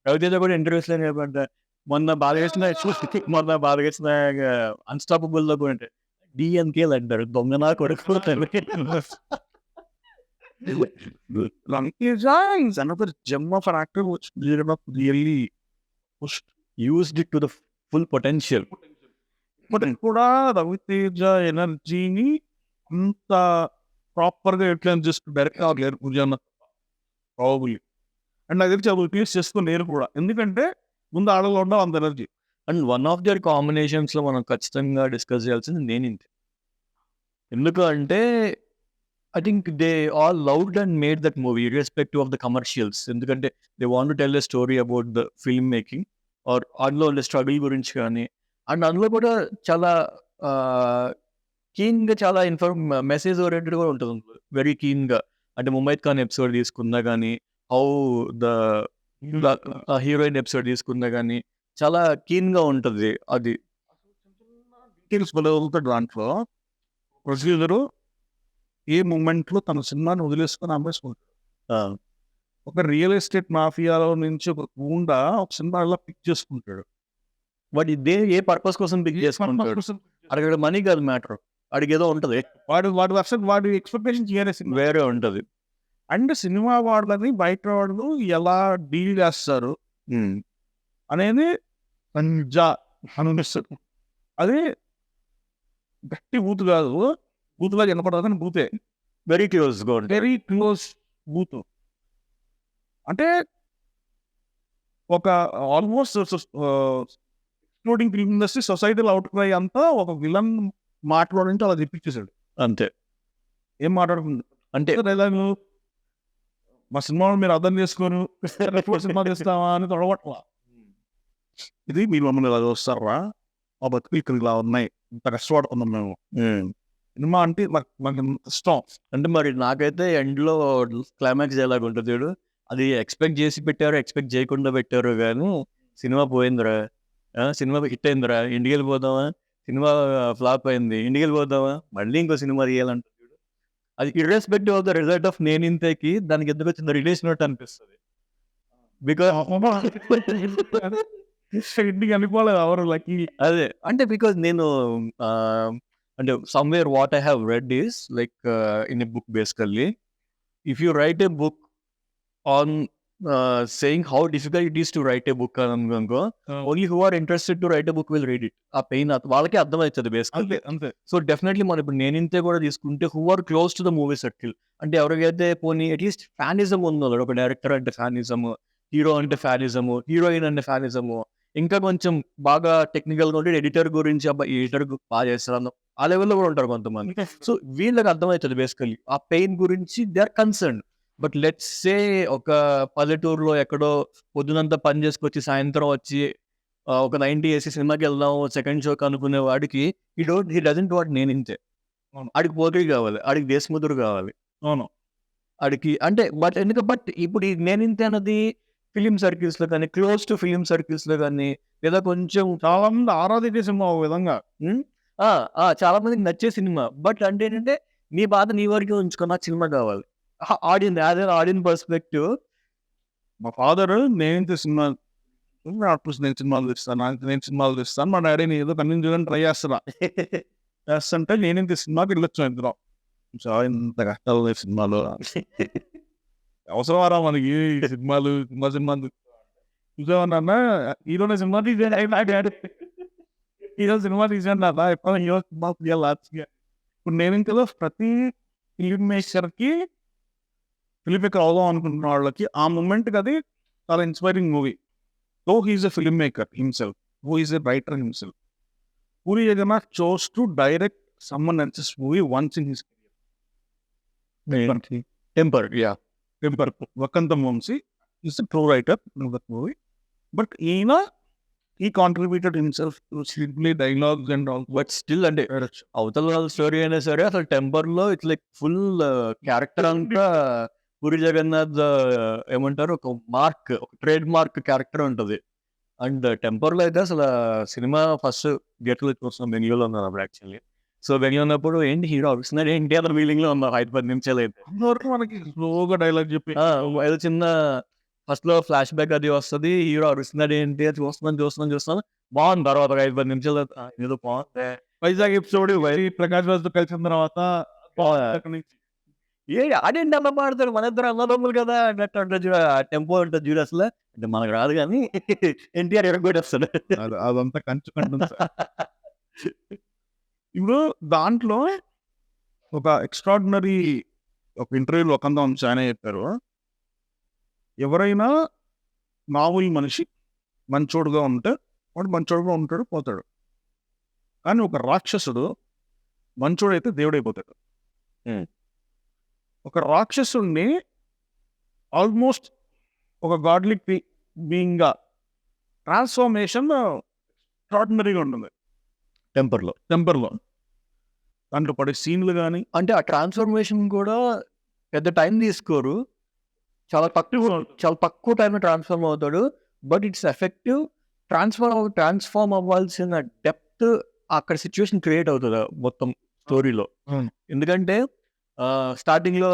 రవితేజ కూడా ఇంటర్వ్యూస్ లో చెప్పంటే మొన్న బాలకృష్ణ అన్స్టాపబుల్ లో కూడా డిఎన్కేలు అంటారు దొంగనా కొడుకు. Rangteja is another gem of an actor which really pushed, used it to the full potential. But కూడా రవితేజ ఎనర్జీని అంత ప్రాపర్ గా ఎట్లా జస్ట్ డైరెక్ట్ లేరు పూజన్న ప్రాబబ్లీ. అండ్ నాకు తెలిసి అది యూస్ చేసుకుని లేరు కూడా, ఎందుకంటే ముందు ఆడలో ఉండవు అంత energy. And one of their combinations లో మనం ఖచ్చితంగా డిస్కస్ చేయాల్సింది నేనింతే. ఎందుకు అంటే I think they all loved and made that movie irrespective of the commercials. ఎందుకంటే they want to tell a story about the film making or అందులో struggle గురించి కానీ. అండ్ అందులో కూడా చాలా కీన్ గా చాలా మెసేజ్ ఓరియంటెడ్ కూడా ఉంటుంది, వెరీ కీన్ గా. అంటే ముంబై ఖాన్ ఎపిసోడ్ తీసుకున్నా కానీ, హౌ ద హీరోయిన్ ఎపిసోడ్ తీసుకున్నా కానీ చాలా కీన్ గా ఉంటది అది. డీటెయిల్స్ వదులుతాడు దాంట్లో. ప్రొడ్యూసరు ఏ మూమెంట్ లో తన సినిమాని వదిలేసుకొని అమ్మేసుకుంటాడు. ఒక రియల్ ఎస్టేట్ మాఫియాలో నుంచి ఒక గూండా ఒక సినిమా అలా పిక్ చేసుకుంటాడు. వాడు ఏ పర్పస్ కోసం పిక్ చేసుకుంటాడు, అడిగాడు మనీ కాదు మ్యాటర్, అడిగేదో ఉంటది, వాడి ఎక్స్పెక్టేషన్ వేరే సినిమా వేరే ఉంటది. అండ్ సినిమా వాళ్ళని బయట వాళ్ళు ఎలా డీల్ చేస్తారు అనేది పంజా అనిపిస్తుంది. అది గట్టి బూత్ కాదు, బూత్లా వినపడదు కానీ బూతే, వెరీ క్లోజ్ వెరీ క్లోజ్ బూత్. అంటే ఒక ఆల్మోస్ట్ ఎక్స్క్లూడింగ్ ఫిల్మ్ ఇండస్ట్రీ సొసైటీలో అవుట్ క్రై అంతా ఒక విలన్ మాట్లాడంటే అలా తెప్పించేశాడు. అంతే. ఏం మాట్లాడుతుంది అంటే డైలాగు, మా సినిమాలో మీరు అర్థం చేసుకోరు, సినిమా తీస్తావా అని తొడగొట్ల. ఇది మీరు మమ్మల్ని ఇలా చూస్తారా, మా బతుకులు ఇక్కడ ఇలా ఉన్నాయి, ఇంత కష్టపడుతున్నాం మేము, సినిమా అంటే మాకు ఇష్టం. అంటే మరి నాకైతే ఎండ్లో క్లైమాక్స్ ఎలాగ ఉంటుంది చూడు, అది ఎక్స్పెక్ట్ చేసి పెట్టారు, ఎక్స్పెక్ట్ చేయకుండా పెట్టారు, కానీ సినిమా పోయిందిరా, సినిమా హిట్ అయిందిరా, ఇంటికి వెళ్ళిపోదామా, సినిమా ఫ్లాప్ అయింది, ఇంటికి వెళ్ళిపోదామా, మళ్ళీ ఇంకో సినిమా తీయాలంట చూడు. అది irrespective of the result of నేను ఇంతకి దానికి ఎందుకు వచ్చిన రిలేషన్ అనిపిస్తుంది. బికాస్ ఇంటికి అనుకోలేదు ఎవరు లక్కీ. అదే అంటే బికాస్ నేను అంటే somewhere what I have read is like in a book basically, if you right a book on saying how difficult it is to write a book అనుకో, only who are interested to write a book will read it. ఆ pain వాళ్ళకే అర్థమవుతుంది basically. So definitely మనం ఇప్పుడు నేను ఇంతే కూడా తీసుకుంటే who are close to the movie circle, అంటే ఎవరికైతే పోనీ అట్లీస్ట్ ఫ్యానిజం ఉందో, ఒక డైరెక్టర్ అంటే ఫ్యానిజము, హీరో అంటే ఫ్యానిజము, హీరోయిన్ అంటే ఫ్యానిజము, ఇంకా కొంచెం బాగా టెక్నికల్గా ఉంటే ఎడిటర్ గురించి అబ్బాయి ఎడిటర్ బాగా చేస్తారు ఆ లెవెల్లో కూడా ఉంటారు కొంతమంది. సో వీళ్ళకి అర్థమవుతుంది బేసికల్లీ ఆ పెయిన్ గురించి, they are concern. But let's say ఒక పల్లెటూరులో ఎక్కడో పొద్దునంతా పని చేసుకొచ్చి సాయంత్రం వచ్చి ఒక 90 వేసి సినిమాకి వెళ్దాం సెకండ్ షోకి అనుకునే వాడికి హీ డజంట్ వాట్ నేను ఇంతే. ఆడికి పోటీ కావాలి, ఆడికి దేశముద్రు కావాలి. అవును, ఆడికి అంటే బట్ ఇప్పుడు ఈ నేను ఇంతే అన్నది ఫిలిం సర్కిల్స్ లో కానీ, క్లోజ్ టు ఫిలిం సర్కిల్స్ లో కానీ, లేదా కొంచెం చాలా మంది ఆరాధించే సినిమా ఒక విధంగా, చాలా మందికి నచ్చే సినిమా. బట్ అంటే ఏంటంటే నీ బాధ నీ వరకే ఉంచుకున్న సినిమా కావాలి. ఆడియన్ పర్స్పెక్టివ్. మా ఫాదర్ నేను సినిమా నేను సినిమాలు తీస్తాను, నేను సినిమాలు తీస్తాను, మా డాడీని ఏదో కన్విన్స్ చేయడానికి ట్రై చేస్తుంటే నేనేంత సినిమాకి వెళ్ళొచ్చు ఇద్దరం. ఇంత కష్టాలు సినిమాలు అవసరమారా మనకి సినిమాలు చూసామన్నా హీరోనే సినిమా తీసాడు, హీరో సినిమా తీసాడు అలా ఎప్పుడు హీరో సినిమా తీయాలి. ఇప్పుడు నేను ఇంకలో ప్రతి ఫిల్మ్ మేకర్కి ఫిల్మ్ మేకర్ అవుదాం అనుకుంటున్న వాళ్ళకి ఆ మూమెంట్కి అది చాలా inspiring movie. So he's a film maker himself, who is a writer himself. Puri Jagannadh chose to direct someone else's movie once in his career. Temper. Vakantam Vamsi is a true writer of that movie. But he contributed himself to simply dialogues and all. But still అంటే అవతల story అయినా సరే అసలు temper లో it's like full character అంతా పూరి జగన్నాథ్ ఏమంటారు ఒక mark, ఒక ట్రేడ్ మార్క్ క్యారెక్టర్ ఉంటుంది. అండ్ టెంపర్ లో అయితే అసలు సినిమా ఫస్ట్ థియేటర్లో చూస్తున్నాం, బెంగళూరులో ఉన్నాను అప్పుడు యాక్చువల్లీ. సో బెంగళూరు ఉన్నప్పుడు ఏంటి హీరో అరుస్తున్నాడు ఏంటి అతను ఫీలింగ్ లో ఉన్నాం 5-10 నిమిషాలు అయితే. మనకి స్లోగా డైలాగ్ చెప్పి ఏదో చిన్న ఫస్ట్ లో ఫ్లాష్ బ్యాక్ అది వస్తుంది, హీరో అరుస్తున్నాడు ఏంటి అది చూస్తున్నాను బాగుంది. తర్వాత 5-10 నిమిషాలు ఏదో బాగుంది. వైజాగ్ ఎపిసోడ్ ప్రకాష్ రాజ్తో కలిసిన తర్వాత అదేంటి అన్న పాడతాడు, మన ఇద్దరు అన్నదమ్ములు కదా అన్నట్టు ఉంటుంది చూడ, టెంపో ఉంటుంది చూడు. అసలు అంటే మనకు రాదు కానీ ఎన్టీఆర్ ఎరగొట్టేస్తాడు, అదంతా కంచుకుంటుంది. ఇప్పుడు దాంట్లో ఒక ఎక్స్ట్రాడినరీ ఒక ఇంటర్వ్యూలో ఒక ఆయన చెప్పారు, ఎవరైనా మామూలు మనిషి మంచోడుగా ఉంటే వాడు మంచోడుగా ఉంటాడు పోతాడు, కానీ ఒక రాక్షసుడు మంచోడైతే దేవుడైపోతాడు. ఒక రాక్షసుడిని ఆల్మోస్ట్ ఒక గాడ్లిక్ బీయింగ్గా ట్రాన్స్ఫర్మేషన్ ఎక్స్ట్రాడినరీగా ఉంటుంది టెంపర్లో. దాంట్లో పడే సీన్లు కానీ అంటే ఆ ట్రాన్స్ఫర్మేషన్ కూడా పెద్ద టైం తీసుకోరు, చాలా తక్కువ టైంలో ట్రాన్స్ఫార్మ్ అవుతాడు. But it's effective. ట్రాన్స్ఫార్మ్ అవ్వాల్సిన డెప్త్ అక్కడ సిచ్యువేషన్ క్రియేట్ అవుతుంది మొత్తం స్టోరీలో. ఎందుకంటే స్టార్టింగ్ లో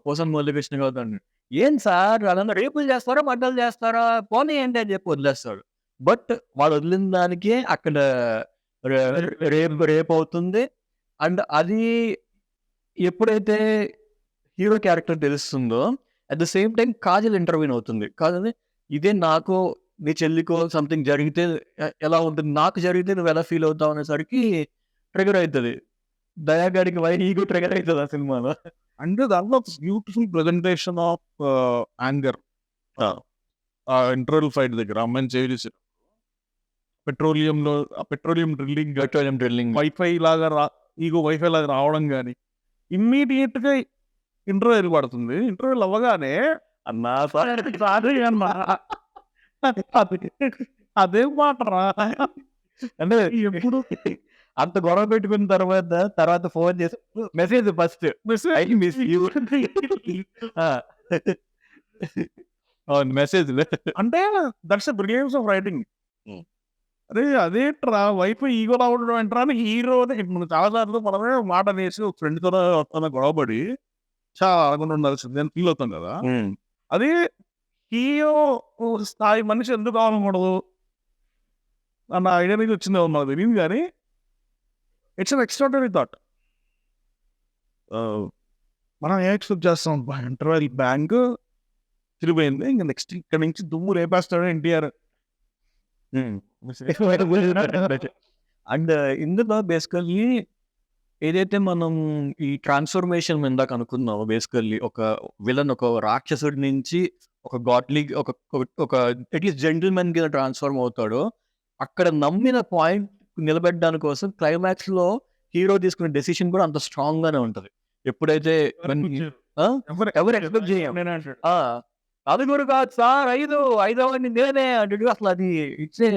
పోసాని మురళీకృష్ణ అవుతాడు, ఏం సార్ అలా రేపులు చేస్తారా మడ్డలు చేస్తారా పోనీ ఏంటి అని చెప్పి వదిలేస్తాడు. బట్ వాడు వదిలిన దానికే అక్కడ రేపు అవుతుంది. అండ్ అది ఎప్పుడైతే హీరో క్యారెక్టర్ తెలుస్తుందో at the same time Kajal ఇంటర్వ్యూన్ అవుతుంది. కాజల్ ఇదే నాకు నీ చెల్లికో సంథింగ్ జరిగితే ఎలా ఉంటుంది, నాకు జరిగితే నువ్వు ఎలా ఫీల్ అవుతావు అనేసరికి ట్రిగర్ అవుతుంది. దయాగాడికి ఈగో ట్రిగర్ అవుతుంది ఆ సినిమాలో. అంటే దాంట్లో బ్యూటిఫుల్ ప్రెజెంటేషన్ ఆఫ్ యాంగర్. ఆ ఇంటర్వెల్ ఫైట్ దగ్గర అమ్మాయిని సేవ్ చేశారు. పెట్రోలియం డ్రిల్లింగ్ వైఫై లాగా ఈగో వైఫై లాగా రావడం కానీ ఇమ్మీడియట్ గా ఇంటర్వ్యూ పడుతుంది. ఇంటర్వ్యూలు అవ్వగానే అన్నా అదే మాట రా అంటే ఎప్పుడు అంత గొడవ పెట్టుకున్న తర్వాత ఫోన్ చేసి మెసేజ్ ఫస్ట్ మెసేజ్ అంటే దట్స్ బ్రిలియన్స్ ఆఫ్ రైటింగ్. అరే అదేట్రా వైఫై ఈగో రావడం అంటారా అని హీరో చాలా సార్లు మనమే మాట వేసి ఒక ఫ్రెండ్తో వస్తున్న గొడవపడి చాలా అనుకుంటూ ఉండాల్సింది నేను ఫీల్ అవుతాం కదా. అది హీరో స్థాయి మనిషి ఎందుకు కావాలకూడదు అన్న ఐడియా నుంచి వచ్చింది మనకు తెలియదు. కానీ ఇట్స్ అన్ ఎక్స్ట్రాడనరీ థాట్. మనం ఏం ఎక్స్పెక్ట్ చేస్తాం, ఇంటర్వెల్ బ్యాంక్ తిరిగిపోయింది, ఇంకా నెక్స్ట్ ఇక్కడ నుంచి దుమ్ము రేపేస్తాడు ఎన్టీఆర్. అండ్ ఇందులో బేసికల్లీ ఏదైతే మనం ఈ ట్రాన్స్ఫర్మేషన్ ఇందాక అనుకున్నామో, బేసికల్లీ ఒక విలన్ ఒక రాక్షసుడి నుంచి ఒక గాడ్లీ ఒక అట్లీస్ట్ జెంటిల్మెన్ కింద ట్రాన్స్ఫార్మ్ అవుతాడో, అక్కడ నమ్మిన పాయింట్ నిలబెట్టడానికి కోసం క్లైమాక్స్ లో హీరో తీసుకునే డెసిషన్ కూడా అంత స్ట్రాంగ్ గానే ఉంటది. ఎప్పుడైతే ఎవరు ఎక్స్పెక్ట్ చేయాలి నలుగురు కాదు సార్ ఐదవని నేనే అంటాడు. అసలు అది ఇచ్చే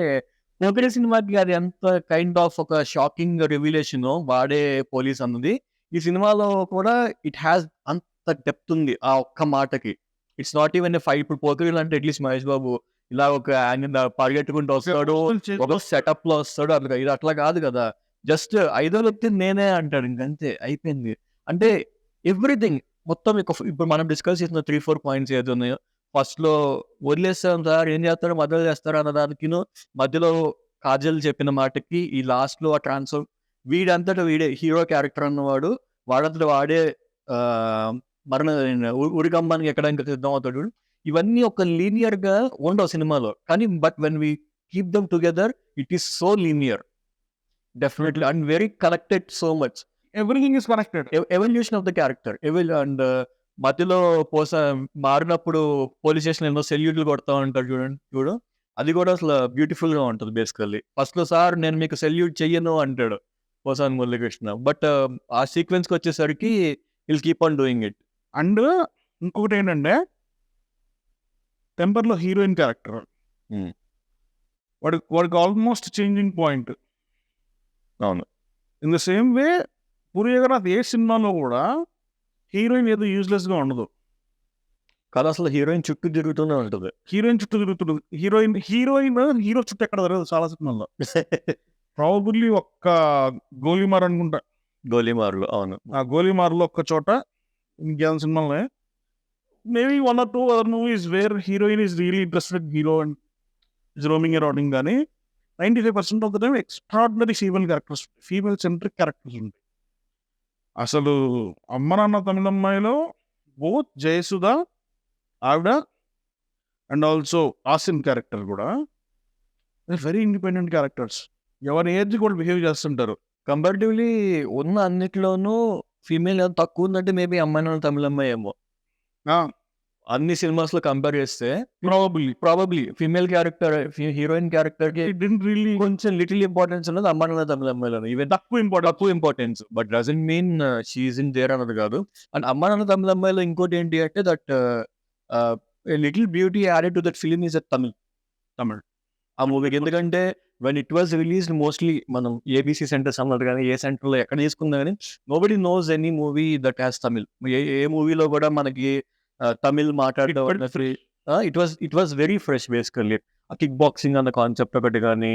పొగిడే సినిమాకి అది ఎంత కైండ్ ఆఫ్ ఒక షాకింగ్ రివిలేషన్ వాడే పోలీస్ అన్నది. ఈ సినిమాలో కూడా ఇట్ హ్యాస్ అంత డెప్త్ ఉంది ఆ ఒక్క మాటకి. It's not even a fight. ఇప్పుడు పోకిరీలు అంటే అట్లీస్ట్ మహేష్ బాబు ఇలా ఒక ఆయన పరిగెట్టుకుంటూ వస్తాడు, ఒక సెటప్ లో వస్తాడు, అట్లా ఇది అట్లా కాదు కదా. జస్ట్ ఐదో వ్యక్తి నేనే అంటాడు, ఇంకంతే అయిపోయింది. అంటే ఎవ్రీథింగ్ మొత్తం ఇప్పుడు మనం డిస్కస్ చేసిన 3-4 పాయింట్స్ ఏదో ఉన్నాయో, ఫస్ట్ లో వదిలేస్తాం సార్ ఏం చేస్తారో మధ్యలో చేస్తారు అన్న దానికి, మధ్యలో కాజల్ చెప్పిన మాటకి, ఈ లాస్ట్ లో ఆ ట్రాన్స్ఫర్ వీడంతటా వీడే హీరో క్యారెక్టర్ అన్నవాడు వాడంతటా వాడే ఉరికంబానికి ఎక్కడానికి సిద్ధం అవుతాడు. ఇవన్నీ ఒక లీనియర్ గా ఉండవు సినిమాలో, కానీ but when we keep them together it is so linear definitely and very connected so much. Everything is connected. Evolution of the character and మధ్యలో మారినప్పుడు పోలీస్ స్టేషన్ ఎన్నో సెల్యూట్లు కొడతా ఉంటారు చూడు అది కూడా అసలు బ్యూటిఫుల్ గా ఉంటుంది. బేసికల్లీ ఫస్ట్ లో సార్ నేను మీకు సెల్యూట్ చెయ్యను అంటాడు పోసాని మురళీకృష్ణ, బట్ ఆ సీక్వెన్స్ కి వచ్చేసరికి will keep on doing it. And ఇంకొకటి ఏంటంటే టెంపర్ లో హీరోయిన్ క్యారెక్టర్ వాడికి ఆల్మోస్ట్ చేంజింగ్ పాయింట్. అవును. In the same way Puri Jagannadh ఏ సినిమాలో కూడా హీరోయిన్ ఏదో యూజ్లెస్ గా ఉండదు కదా, అసలు హీరోయిన్ చుట్టూ తిరుగుతూనే ఉంటుంది. హీరో చుట్టూ ఎక్కడ జరగదు చాలా సినిమాల్లో. ప్రాబబ్లీ ఒక్క గోలీమార్ అనుకుంటా, గోలీమార్లు. అవును, ఆ గోలీమార్లో ఒక్క చోట, ఇంకేదైనా సినిమాలో maybe 1 or 2 other movies where heroine is really interested hero and is roaming arounding. కానీ 95% of the time extraordinary female centric characters ఉంటాయి. అసలు అమ్మ నాన్న తమిళమ్మాయిలో బోత్ జయసుధ ఆవిడ అండ్ ఆల్సో ఆసిన్ క్యారెక్టర్ కూడా వెరీ ఇండిపెండెంట్ క్యారెక్టర్స్. ఎవరి ఏజ్ కూడా బిహేవ్ చేస్తుంటారు. కంపారిటివ్లీ ఉన్న అన్నిట్లోనూ ఫీమేల్ తక్కువ ఉందంటే మేబీ అమ్మాయి నాన్న తమిళమ్మాయి ఏమో. అన్ని సినిమాస్ లో కంపేర్ చేస్తే probably female character heroine character కి కొంచెం లిటిల్ ఇంపార్టెన్స్ ఉన్నది అమ్మ నాన్న తమిళమ్మాయిలో. ఈవెన్ తక్కువ importance, but doesn't mean she's in there అన్నది కాదు. అండ్ అమ్మ నాన్న తమిళమ్మాయిలో ఇంకోటి ఏంటి అంటే that little beauty added to that film is Tamil ఆ మూవీకి. ఎందుకంటే when it was released mostly మనం ఏబీసీ సెంటర్స్ అన్నారు కానీ ఏ సెంటర్లో ఎక్కడ తీసుకున్నా కానీ nobody knows any movie that has Tamil. ఏ మూవీలో కూడా మనకి తమిళ్ మాట్లాడడం it was very fresh basically. ఆ కిక్ బాక్సింగ్ అన్న కాన్సెప్ట్ ఒకటి కానీ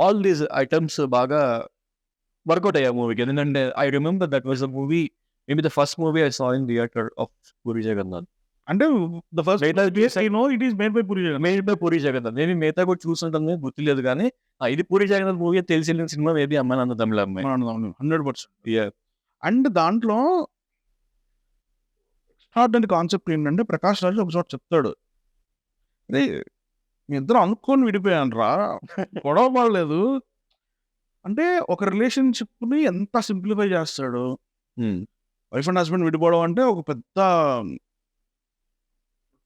ఆల్ దీస్ ఐటమ్స్ బాగా వర్కౌట్ అయ్యా మూవీకి. ఎందుకంటే I remember that was a movie, maybe the first movie I saw in theatre of Puri Jagannadh. అంటే ద ఫస్ట్ మిగతా I know it is made by Puri Jagannadh. Made by Puri Jagannadh. Maybe మిగతా కూడా చూస్తుంటాను గుర్తులేదు కానీ ఇది పూరి జగన్నాథ్ మూవీ తెలిసి వెళ్ళిన సినిమా మేబీ అమ్మాయి నాన్న తమిళ అమ్మాయి. 100%. అండ్ దాంట్లో ఎక్స్ట్రాడినరీ కాన్సెప్ట్ ఏంటంటే ప్రకాష్ రాజ్ ఒక చోట చెప్తాడు, అరే మీ ఇద్దరు అనుకోని విడిపోయాను రా, గొడవ పడలేదు అంటే ఒక రిలేషన్షిప్ని ఎంత సింప్లిఫై చేస్తాడు. వైఫ్ అండ్ హస్బెండ్ విడిపోవడం అంటే ఒక పెద్ద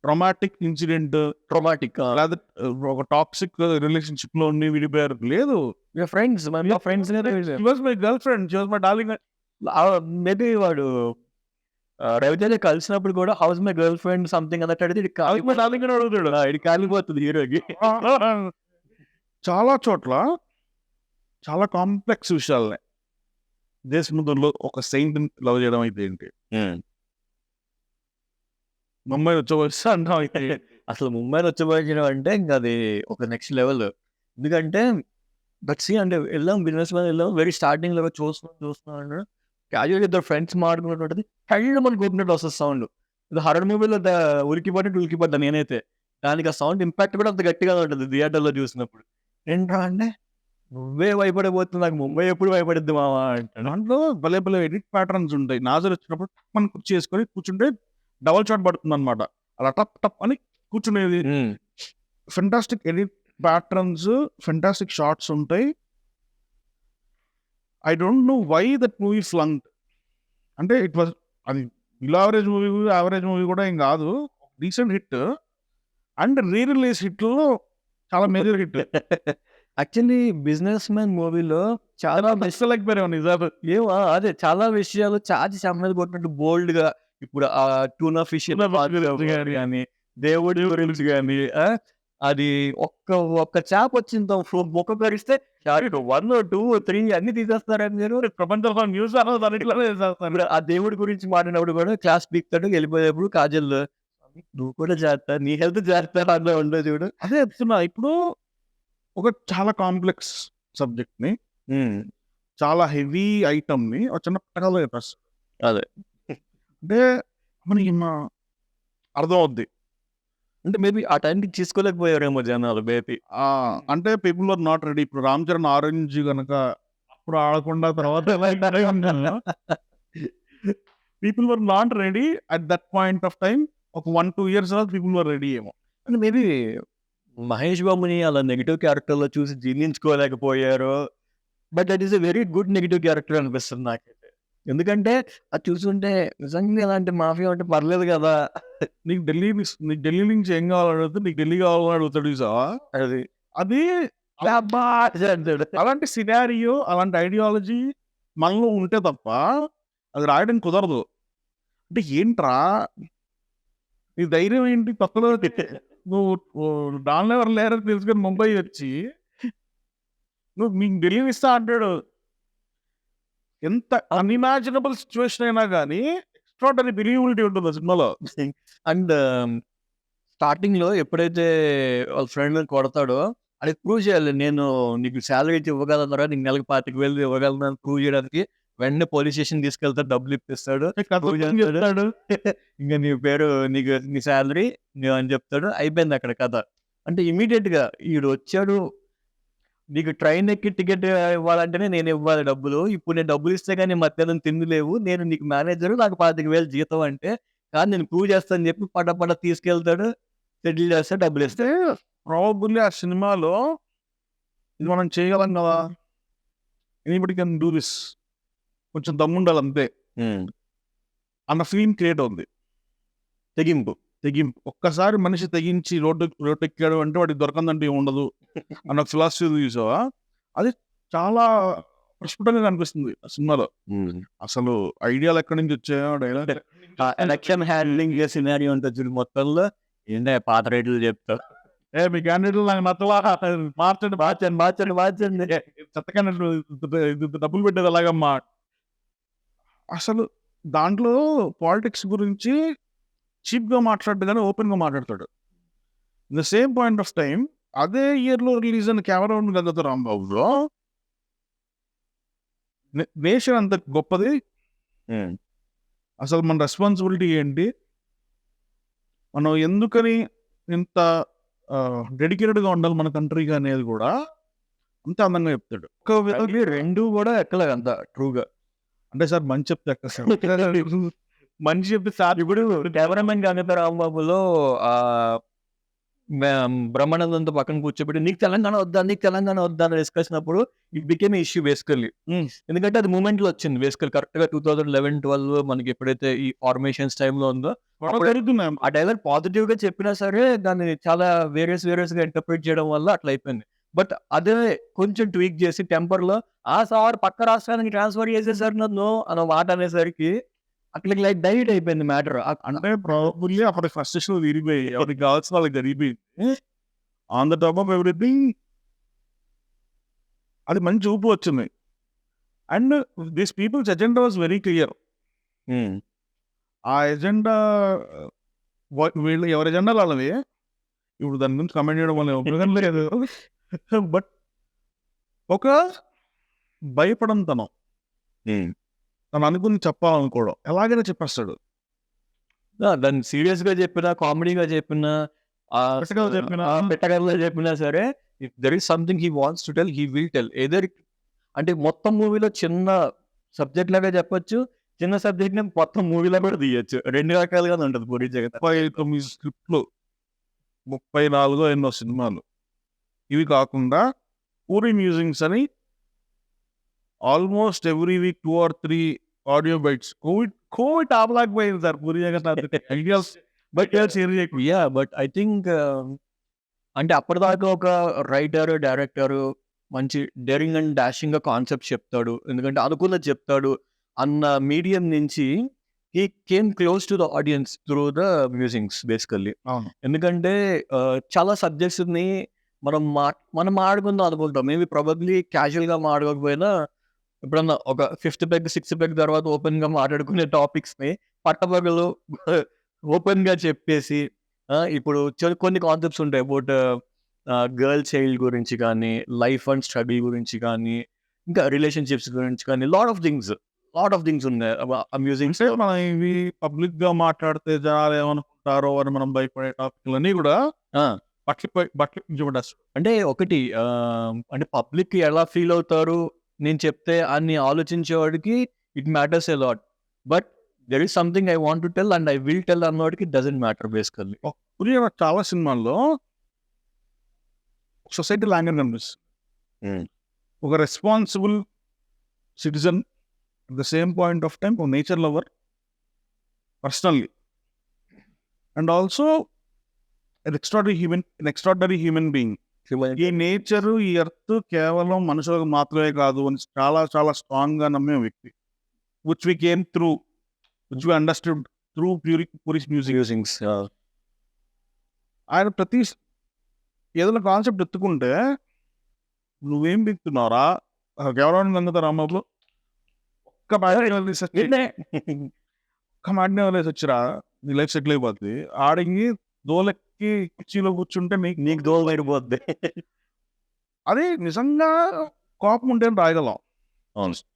ట్రామాటిక్ ఇన్సిడెంట్, లేదా ఒక టాక్సిక్ రిలేషన్షిప్ లో ఉండి విడిపోయారు. లేదు, friends friends my girl friend, she was my darling. Maybe వాడు రవితేజ కలిసినప్పుడు కూడా house my girl friend something అన్నట్టు అడిగితే మై డార్లింగ్ అని అడుగుతాడు. ఇది కాలిపోతుంది హీరోకి. చాలా చోట్ల చాలా కాంప్లెక్స్ విషయాలనే దేశముద్రలో ఒక సెయింట్ లవ్ చేయడం అయితే ఏంటి, ముంబై వచ్చి అంటాం అయితే అసలు ముంబైలో వచ్చబోయడం అంటే ఇంకా అది ఒక నెక్స్ట్ లెవెల్. ఎందుకంటే బట్ సీ అంటే వెళ్ళాం బిజినెస్ మ్యాన్ వెళ్ళాం, వెరీ స్టార్టింగ్ లో చూస్తున్నాం క్యాజువల్ ఇద్దరు ఫ్రెండ్స్ మాట్లాడుకున్నట్టు హెడ్ మనకు కొట్టినట్టు వస్తుంది సౌండ్. ఇది హర్రర్ మూవీలో ఉలికిపడ్డా నేనైతే. దానికి ఆ సౌండ్ ఇంపాక్ట్ కూడా అంత గట్టిగా ఉంటుంది థియేటర్లో చూసినప్పుడు. ఏంట్రా అంటే నువ్వే భయపడబోతుంది, నాకు ముంబై ఎప్పుడు భయపడిద్ది మావా అంటే. దాంట్లో భలే భలే ఎడిట్ ప్యాటర్న్స్ ఉంటాయి. నాజర్ వచ్చినప్పుడు మనం కుర్చీ చేసుకొని కూర్చుంటే డబల్ షాట్ పడుతుంది అనమాట, అలా టప్ టప్ అని కూర్చునేది. Fantastic edit patterns, fantastic shots ఉంటాయి. I don't know why that movie flung. అంటే ఇట్ వాజ్ అది బిలో యావరేజ్ మూవీ కూడా ఏం కాదు, decent hit. And re release హిట్లో చాలా major hit. Actually businessman మూవీలో చాలా నిజాలు ఏమో అదే చాలా విషయాలు చాచి మీద కొట్టినట్టు బోల్డ్ గా, ఇప్పుడు ఆ టూనా ఫిష్ కానీ దేవుడి గురించి కానీ అది ఒక్క చేప వచ్చింది మొక్క కరిస్తే 1, 2, 3 అన్ని తీసేస్తారని నేను ప్రపంచంలో న్యూస్ చేస్తారు. ఆ దేవుడి గురించి మాట్లాడినప్పుడు కూడా క్లాస్ పీక్తాడు, వెళ్ళిపోయేప్పుడు కాజల్ నువ్వు కూడా చేస్తా, నీ హెల్త్ చేస్తా అన్న ఉండదు చూడు. అదే చెప్తున్నా, ఇప్పుడు ఒక చాలా కాంప్లెక్స్ సబ్జెక్ట్ ని, చాలా హెవీ ఐటమ్ ని ఒక చిన్న పటకాలో చెప్పేస్తాడు. అదే అంటే మనకి అర్థం అవుద్ది. అంటే మేబీ ఆ టైంకి తీసుకోలేకపోయారేమో జనాలు మేబీ. అంటే పీపుల్ ఆర్ నాట్ రెడీ. ఇప్పుడు రామ్ చరణ్ ఆరెంజ్ కనుక అప్పుడు ఆడకుండా తర్వాత people were not ready at that point of time. ఒక 1-2 years తర్వాత పీపుల్ వర్ రెడీ ఏమో. అంటే మేబీ మహేష్ బాబుని అలా నెగిటివ్ క్యారెక్టర్లో చూసి జీర్ణించుకోలేకపోయారు. But that is a very good negative character అనిపిస్తుంది నాకైతే. ఎందుకంటే అది చూస్తుంటే నిజంగా ఇలాంటి మాఫియా అంటే పర్లేదు కదా. నీకు ఢిల్లీ నుంచి ఏం కావాలని అడిగితే నీకు ఢిల్లీ కావాలని అడుగుతాడు చూసావా. అది అలాంటి సినారియో, అలాంటి ఐడియాలజీ మనలో ఉంటే తప్ప అది రాయడం కుదరదు. అంటే ఏంట్రా నీ ధైర్యం ఏంటి, తప్పలో నువ్వు డాన్ ఎవరు లేరని తెలుసుకొని ముంబై వచ్చి నువ్వు మీకు ఢిల్లీ ఇస్తా అంటాడు. ఎంత అన్ఇమాజినబుల్ సిచ్యువేషన్ అయినా కానీ ఎక్స్ట్రాడనరీ బిలీవబిలిటీ ఉంటుంది ఆ సినిమాలో. అండ్ స్టార్టింగ్ లో ఎప్పుడైతే వాళ్ళ ఫ్రెండ్ కొడతాడో అది ప్రూవ్ చేయాలి. నేను నీకు శాలరీ అయితే ఇవ్వగలన్నారా, నీకు నెలకు 25,000 ఇవ్వగలను ప్రూవ్ చేయడానికి వెంటనే పోలీస్ స్టేషన్ తీసుకెళ్తాడు, డబ్బులు ఇప్పిస్తాడు, ఇంకా నీ పేరు నీకు నీ శాలరీ అని చెప్తాడు, అయిపోయింది అక్కడ కథ. అంటే ఇమీడియట్ గా ఈడు వచ్చాడు, నీకు ట్రైన్ ఎక్కి టికెట్ ఇవ్వాలంటేనే నేను ఇవ్వాలి డబ్బులు, ఇప్పుడు నేను డబ్బులు ఇస్తే కానీ మధ్యాహ్నం తిండి లేవు, నేను నీకు మేనేజర్, నాకు 25,000 జీతం అంటే కానీ నేను ప్రూవ్ చేస్తానని చెప్పి పడ తీసుకెళ్తాడు, సెటిల్ చేస్తాడు, డబ్బులు ఇస్తే ప్రాబబుల్లీ ఆ సినిమాలో ఇది మనం చేయగలం కదా, ఎనీబడి కెన్ డూ దిస్, కొంచెం దమ్ముండాలి అంతే అన్న ఫీలింగ్ క్రియేట్ అవుతుంది. తెగింపు ఒక్కసారి మనిషి తెగించి రోడ్డు ఎక్కాడు అంటే వాడికి దొరకందంటే ఉండదు అన్న ఫిలాసఫీ చూసావా. అది చాలా ప్రస్ఫుటంగా అనిపిస్తుంది ఆ సినిమాలో. అసలు ఐడియాలు ఎక్కడి నుంచి వచ్చాయో, ఎలక్షన్ హ్యాండ్లింగ్ సినారియో ఉంటుంది చూడు, మొత్తంలో ఏంటంటే పాత రేట్లు చెప్తా మీ క్యాండిడేట్లు నాకు నచ్చలా, మార్చండి మార్చండి చెత్త క్యాండిడేట్లు డబ్బులు పెట్టేది ఎలాగమ్మా. అసలు దాంట్లో పాలిటిక్స్ గురించి చీప్గా మాట్లాడు కానీ ఓపెన్గా మాట్లాడతాడు. The same point of time అదే ఇయర్లో రిలీజ్ అయిన కెమెరా ఉంది కదా రాంబాబులో, నేషన్ అంత గొప్పది, అసలు మన రెస్పాన్సిబిలిటీ ఏంటి, మనం ఎందుకని ఇంత డెడికేటెడ్గా ఉండాలి మన కంట్రీగా అనేది కూడా అంత అందంగా చెప్తాడు. ఒక విధంగా రెండు కూడా ఎక్కలేదు అంత ట్రూగా. అంటే సార్ మంచి చెప్తే ఎక్కడ సార్ మంచి చెప్తే సార్. ఇప్పుడు కెమెరామెన్ గంగత రాంబాబులో బ్రహ్మానందంతో పక్కన కూర్చోబెట్టి నీకు తెలంగాణ వద్దా అని డిస్కషన్ అప్పుడు ఇట్ బికేమ్ ఇష్యూ బేసికల్లీ. ఎందుకంటే అది మూమెంట్ లో వచ్చింది బేసికల్ కరెక్ట్ గా 2011-12 మనకి ఎప్పుడైతే ఈ ఫార్మేషన్స్ టైంలో ఉందో ఆ డైలాగ్ పాజిటివ్ గా చెప్పినా సరే దాన్ని చాలా వేరియస్ గా ఇంటర్ప్రిట్ చేయడం వల్ల అట్లా అయిపోయింది. బట్ అదే కొంచెం ట్వీక్ చేసి టెంపర్ లో సార్ పక్క రాష్ట్రానికి ట్రాన్స్ఫర్ చేసేసారు నన్ను అన్న మాట అనేసరికి అట్లా లైక్ డైట్ అయిపోయింది మ్యాటర్. అంటే ప్రాబబ్లీ అక్కడ ఫ్రస్ట్రేషన్ విరిగిపోయి ఎవరికి కావాల్సిన వాళ్ళకి జరిగిపోయింది. On the top of everything అది మంచి ఊపు వచ్చింది. And this peoples agenda was very clear. ఆ ఎజెండా వీళ్ళు ఎవరి ఎజెండా వాళ్ళది. ఇప్పుడు దాని గురించి కమెంట్ చేయడం వల్ల ఉపయోగం లేదు. బట్ ఒక భయపడంతనం, తను అనుకుని చెప్పాలనుకోవడం ఎలాగైనా చెప్పేస్తాడు. దాన్ని సీరియస్ గా చెప్పినా, కామెడీగా చెప్పినా, పెట్టగలగా చెప్పినా సరే if there is something he wants to tell he will tell. Either అంటే మొత్తం మూవీలో చిన్న సబ్జెక్ట్ లాగా చెప్పొచ్చు, చిన్న సబ్జెక్ట్ ని మొత్తం మూవీలో కూడా తీయచ్చు. రెండు రకాలుగా ఉంటుంది పూరి జగన్నాథ్. 39 స్క్రిప్ట్లు, 34 ఎన్నో సినిమాలు. ఇవి కాకుండా పూరి మ్యూజిక్స్ అని almost every week 2 or 3 audio bites. Covid ఆపలేకపోయింది sir Puri Jagannath. But I think అంటే అప్పటిదాకా ఒక రైటర్, డైరెక్టర్ మంచి డేరింగ్ అండ్ డాషింగ్ గా కాన్సెప్ట్ చెప్తాడు, ఎందుకంటే అనుకున్నది చెప్తాడు అన్న మీడియం నుంచి he came close to the audience through the musings basically. ఎందుకంటే చాలా సబ్జెక్ట్స్ ని మనం మాడుకుందాం అనుకుంటాం, మేబీ ప్రాబబ్లీ క్యాజువల్ గా మాట్లాడకపోయినా ఎప్పుడన్నా ఒక 5th పెగ్ 6th పెగ్ తర్వాత ఓపెన్ గా మాట్లాడుకునే టాపిక్స్ ని పట్టపగలు ఓపెన్ గా చెప్పేసి ఇప్పుడు కొన్ని కాన్సెప్ట్స్ ఉంటాయి అబౌట్ గర్ల్ చైల్డ్ గురించి కానీ, లైఫ్ అండ్ స్ట్రగుల్ గురించి కానీ, ఇంకా రిలేషన్షిప్స్ గురించి కానీ, లాట్ ఆఫ్ థింగ్స్ ఉన్నాయి మ్యూజిక్స్. మనం ఇవి పబ్లిక్ గా మాట్లాడితే జనాలు ఏమనుకుంటారో అని మనం భయపడే టాపిక్లన్నీ కూడా అంటే ఒకటి అంటే పబ్లిక్ ఎలా ఫీల్ అవుతారు నేను చెప్తే అని ఆలోచించేవాడికి it matters a lot. But there is something I want to tell and I will tell అన్నవాడికి ఇట్ డజంట్ మ్యాటర్ బేసికల్లీ. చాలా సినిమాల్లో సొసైటీ లాంగ్వేజ్ కనిపిస్తుంది. ఒక responsible citizen, at the same point of time ఒక nature lover personally, and also extraordinary human being. ఈ nature, ఈ earth కేవలం మనుషులకు మాత్రమే కాదు అని చాలా చాలా స్ట్రాంగ్ గా నమ్మే వ్యక్తి. Which we came through, which we understood through Puri's musics. ఆయన ప్రతి ఏదైనా కాన్సెప్ట్ ఎత్తుకుంటే నువ్వేం బిక్తున్నారా కేవలం గంగత రాంబాబులో ఒక్క మాట వచ్చిరా నీ లైఫ్ సెటిల్ అయిపోద్ది. ఆడింగి దోలెక్కి కుర్చీలో కూర్చుంటే నీకు దోల అయిపోద్ది. అది నిజంగా కోపం ఉంటే రాయగలం.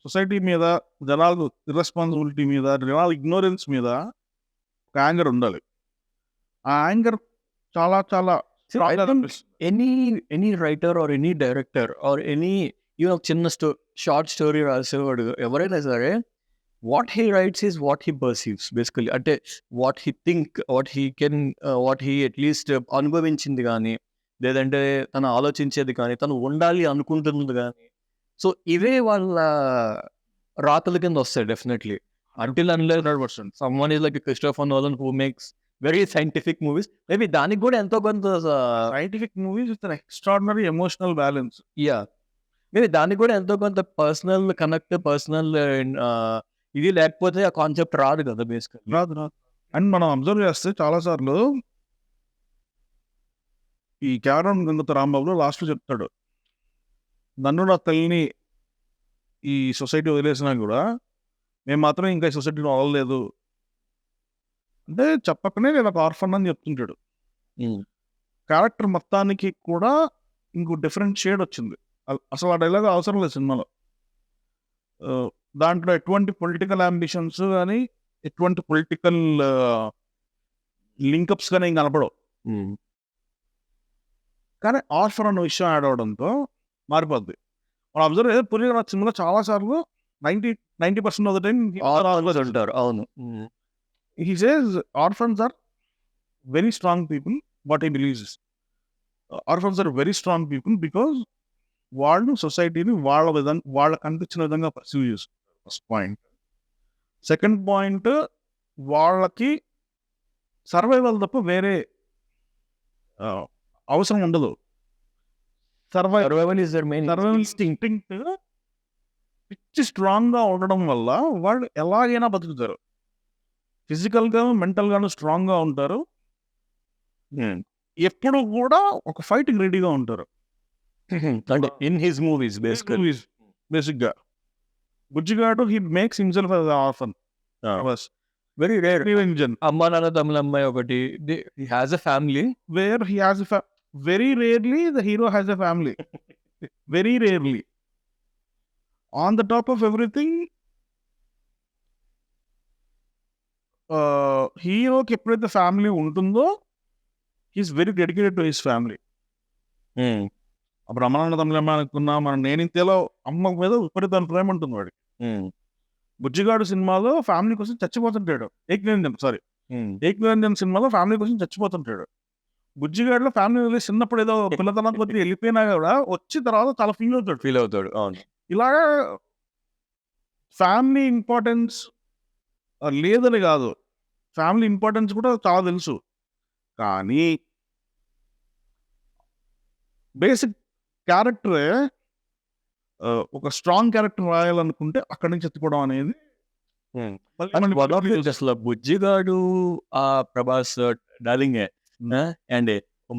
సొసైటీ మీద, జనాలు ఇర్రెస్పాన్సిబిలిటీ మీద, జనాల ఇగ్నోరెన్స్ మీద ఒక యాంగర్ ఉండాలి. ఆ యాంగర్ చాలా చాలా any writer or any director or any చిన్న షార్ట్ స్టోరీ రాసేవాడు ఎవరైనా సరే, what he writes is what he perceives basically. అంటే what he think, what he at least అనుభవించింది కానీ, లేదంటే తను ఆలోచించేది కానీ, తను ఉండాలి అనుకుంటున్నది కానీ, సో ఇవే వాళ్ళ రాతల కింద వస్తాయి definitely. Until unless 100% someone is like a Christopher Nolan who makes very scientific movies, maybe దానికి కూడా ఎంతో కొంత scientific movies with extraordinary emotional balance. Maybe దానికి కూడా ఎంతో కొంత పర్సనల్ కనెక్ట్, పర్సనల్ ఇది లేకపోతే ఆ కాన్సెప్ట్ రాదు కదా బేసికల్. రాదు. అండ్ మనం అబ్జర్వ్ చేస్తే చాలాసార్లు ఈ కేవలం గంగతో రాంబాబులో లాస్ట్లో చెప్తాడు, నన్ను నా తల్లిని ఈ సొసైటీ వదిలేసినా కూడా మేము మాత్రం ఇంకా ఈ సొసైటీలో వదలలేదు అంటే చెప్పకనే నేను ఒక ఆర్ఫన్ అని చెప్తుంటాడు. క్యారెక్టర్ మొత్తానికి కూడా ఇంకో డిఫరెంట్ షేడ్ వచ్చింది. అసలు ఆ డైలాగ్ అవసరం లేదు సినిమాలో. దాంట్లో ఎటువంటి పొలిటికల్ అంబిషన్స్ కానీ ఎటువంటి పొలిటికల్ లింకప్స్ కానీ ఇంకా కనపడవు. కానీ ఆర్ఫర్ అన్న విషయం యాడ్ అవడంతో మారిపోద్ది. మనం అబ్జర్వ్ చేస్తే పూరి జగన్నాథ్ సినిమాలో చాలా సార్లు 90% ఆఫ్ ద టైం ఉంటారు. అవును, he says orphans are very strong people. What he believes is orphans are very strong people because వాళ్ళు సొసైటీని వాళ్ళకి అనిపించిన విధంగా పర్సీవ్ చేస్తారు. First point. సెకండ్ పాయింట్, వాళ్ళకి సర్వైవల్ తప్ప వేరే అవసరం ఉండదు. Survival is their main instinct పిచ్చి స్ట్రాంగ్గా ఉండడం వల్ల వాళ్ళు ఎలాగైనా బతుకుతారు. ఫిజికల్గా మెంటల్గాను స్ట్రాంగ్గా ఉంటారు. ఎప్పుడు కూడా ఒక ఫైట్కి రెడీగా ఉంటారు. అంటే ఇన్ హిస్ మూవీస్ బేసిక్గా Bujjigadu he makes himself as orphan. Very rare. అమ్మా నాన్న తమిళ అమ్మాయి ఒకటి, he has a family where he has very rarely the hero has a family. Very rarely. On the top of everything హీరోకి ఎప్పుడైతే family ఉంటుందో he is very dedicated to his family. అప్పుడు అమ్మ నాన్న తమిళమ్మ అనుకున్నా మనం నేను ఇంతలో అమ్మ మీద విపరీత ప్రేమ ఉంటుంది వాడికి. బుజ్జిగాడు సినిమాలో ఫ్యామిలీ కోసం చచ్చిపోతుంటాడు. ఏకనిరంజన్ సినిమాలో ఫ్యామిలీ కోసం చచ్చిపోతుంటాడు. బుజ్జిగాడులో ఫ్యామిలీ వదిలేసి చిన్నప్పుడు ఏదో పిల్లతనం కొద్ది వెళ్ళిపోయినా కూడా వచ్చి తర్వాత చాలా ఫీల్ అవుతాడు. అవును. ఇలాగా ఫ్యామిలీ ఇంపార్టెన్స్ లేదని కాదు, ఫ్యామిలీ ఇంపార్టెన్స్ కూడా చాలా తెలుసు. కానీ బేసిక్ క్యారెక్టరే ఒక స్ట్రాంగ్ క్యారెక్టర్ రాయాలనుకుంటే అక్కడి నుంచి ఎత్తుకోవడం అనేది అసలు బుజ్జిగాడు ఆ ప్రభాస్ డార్లింగే అండ్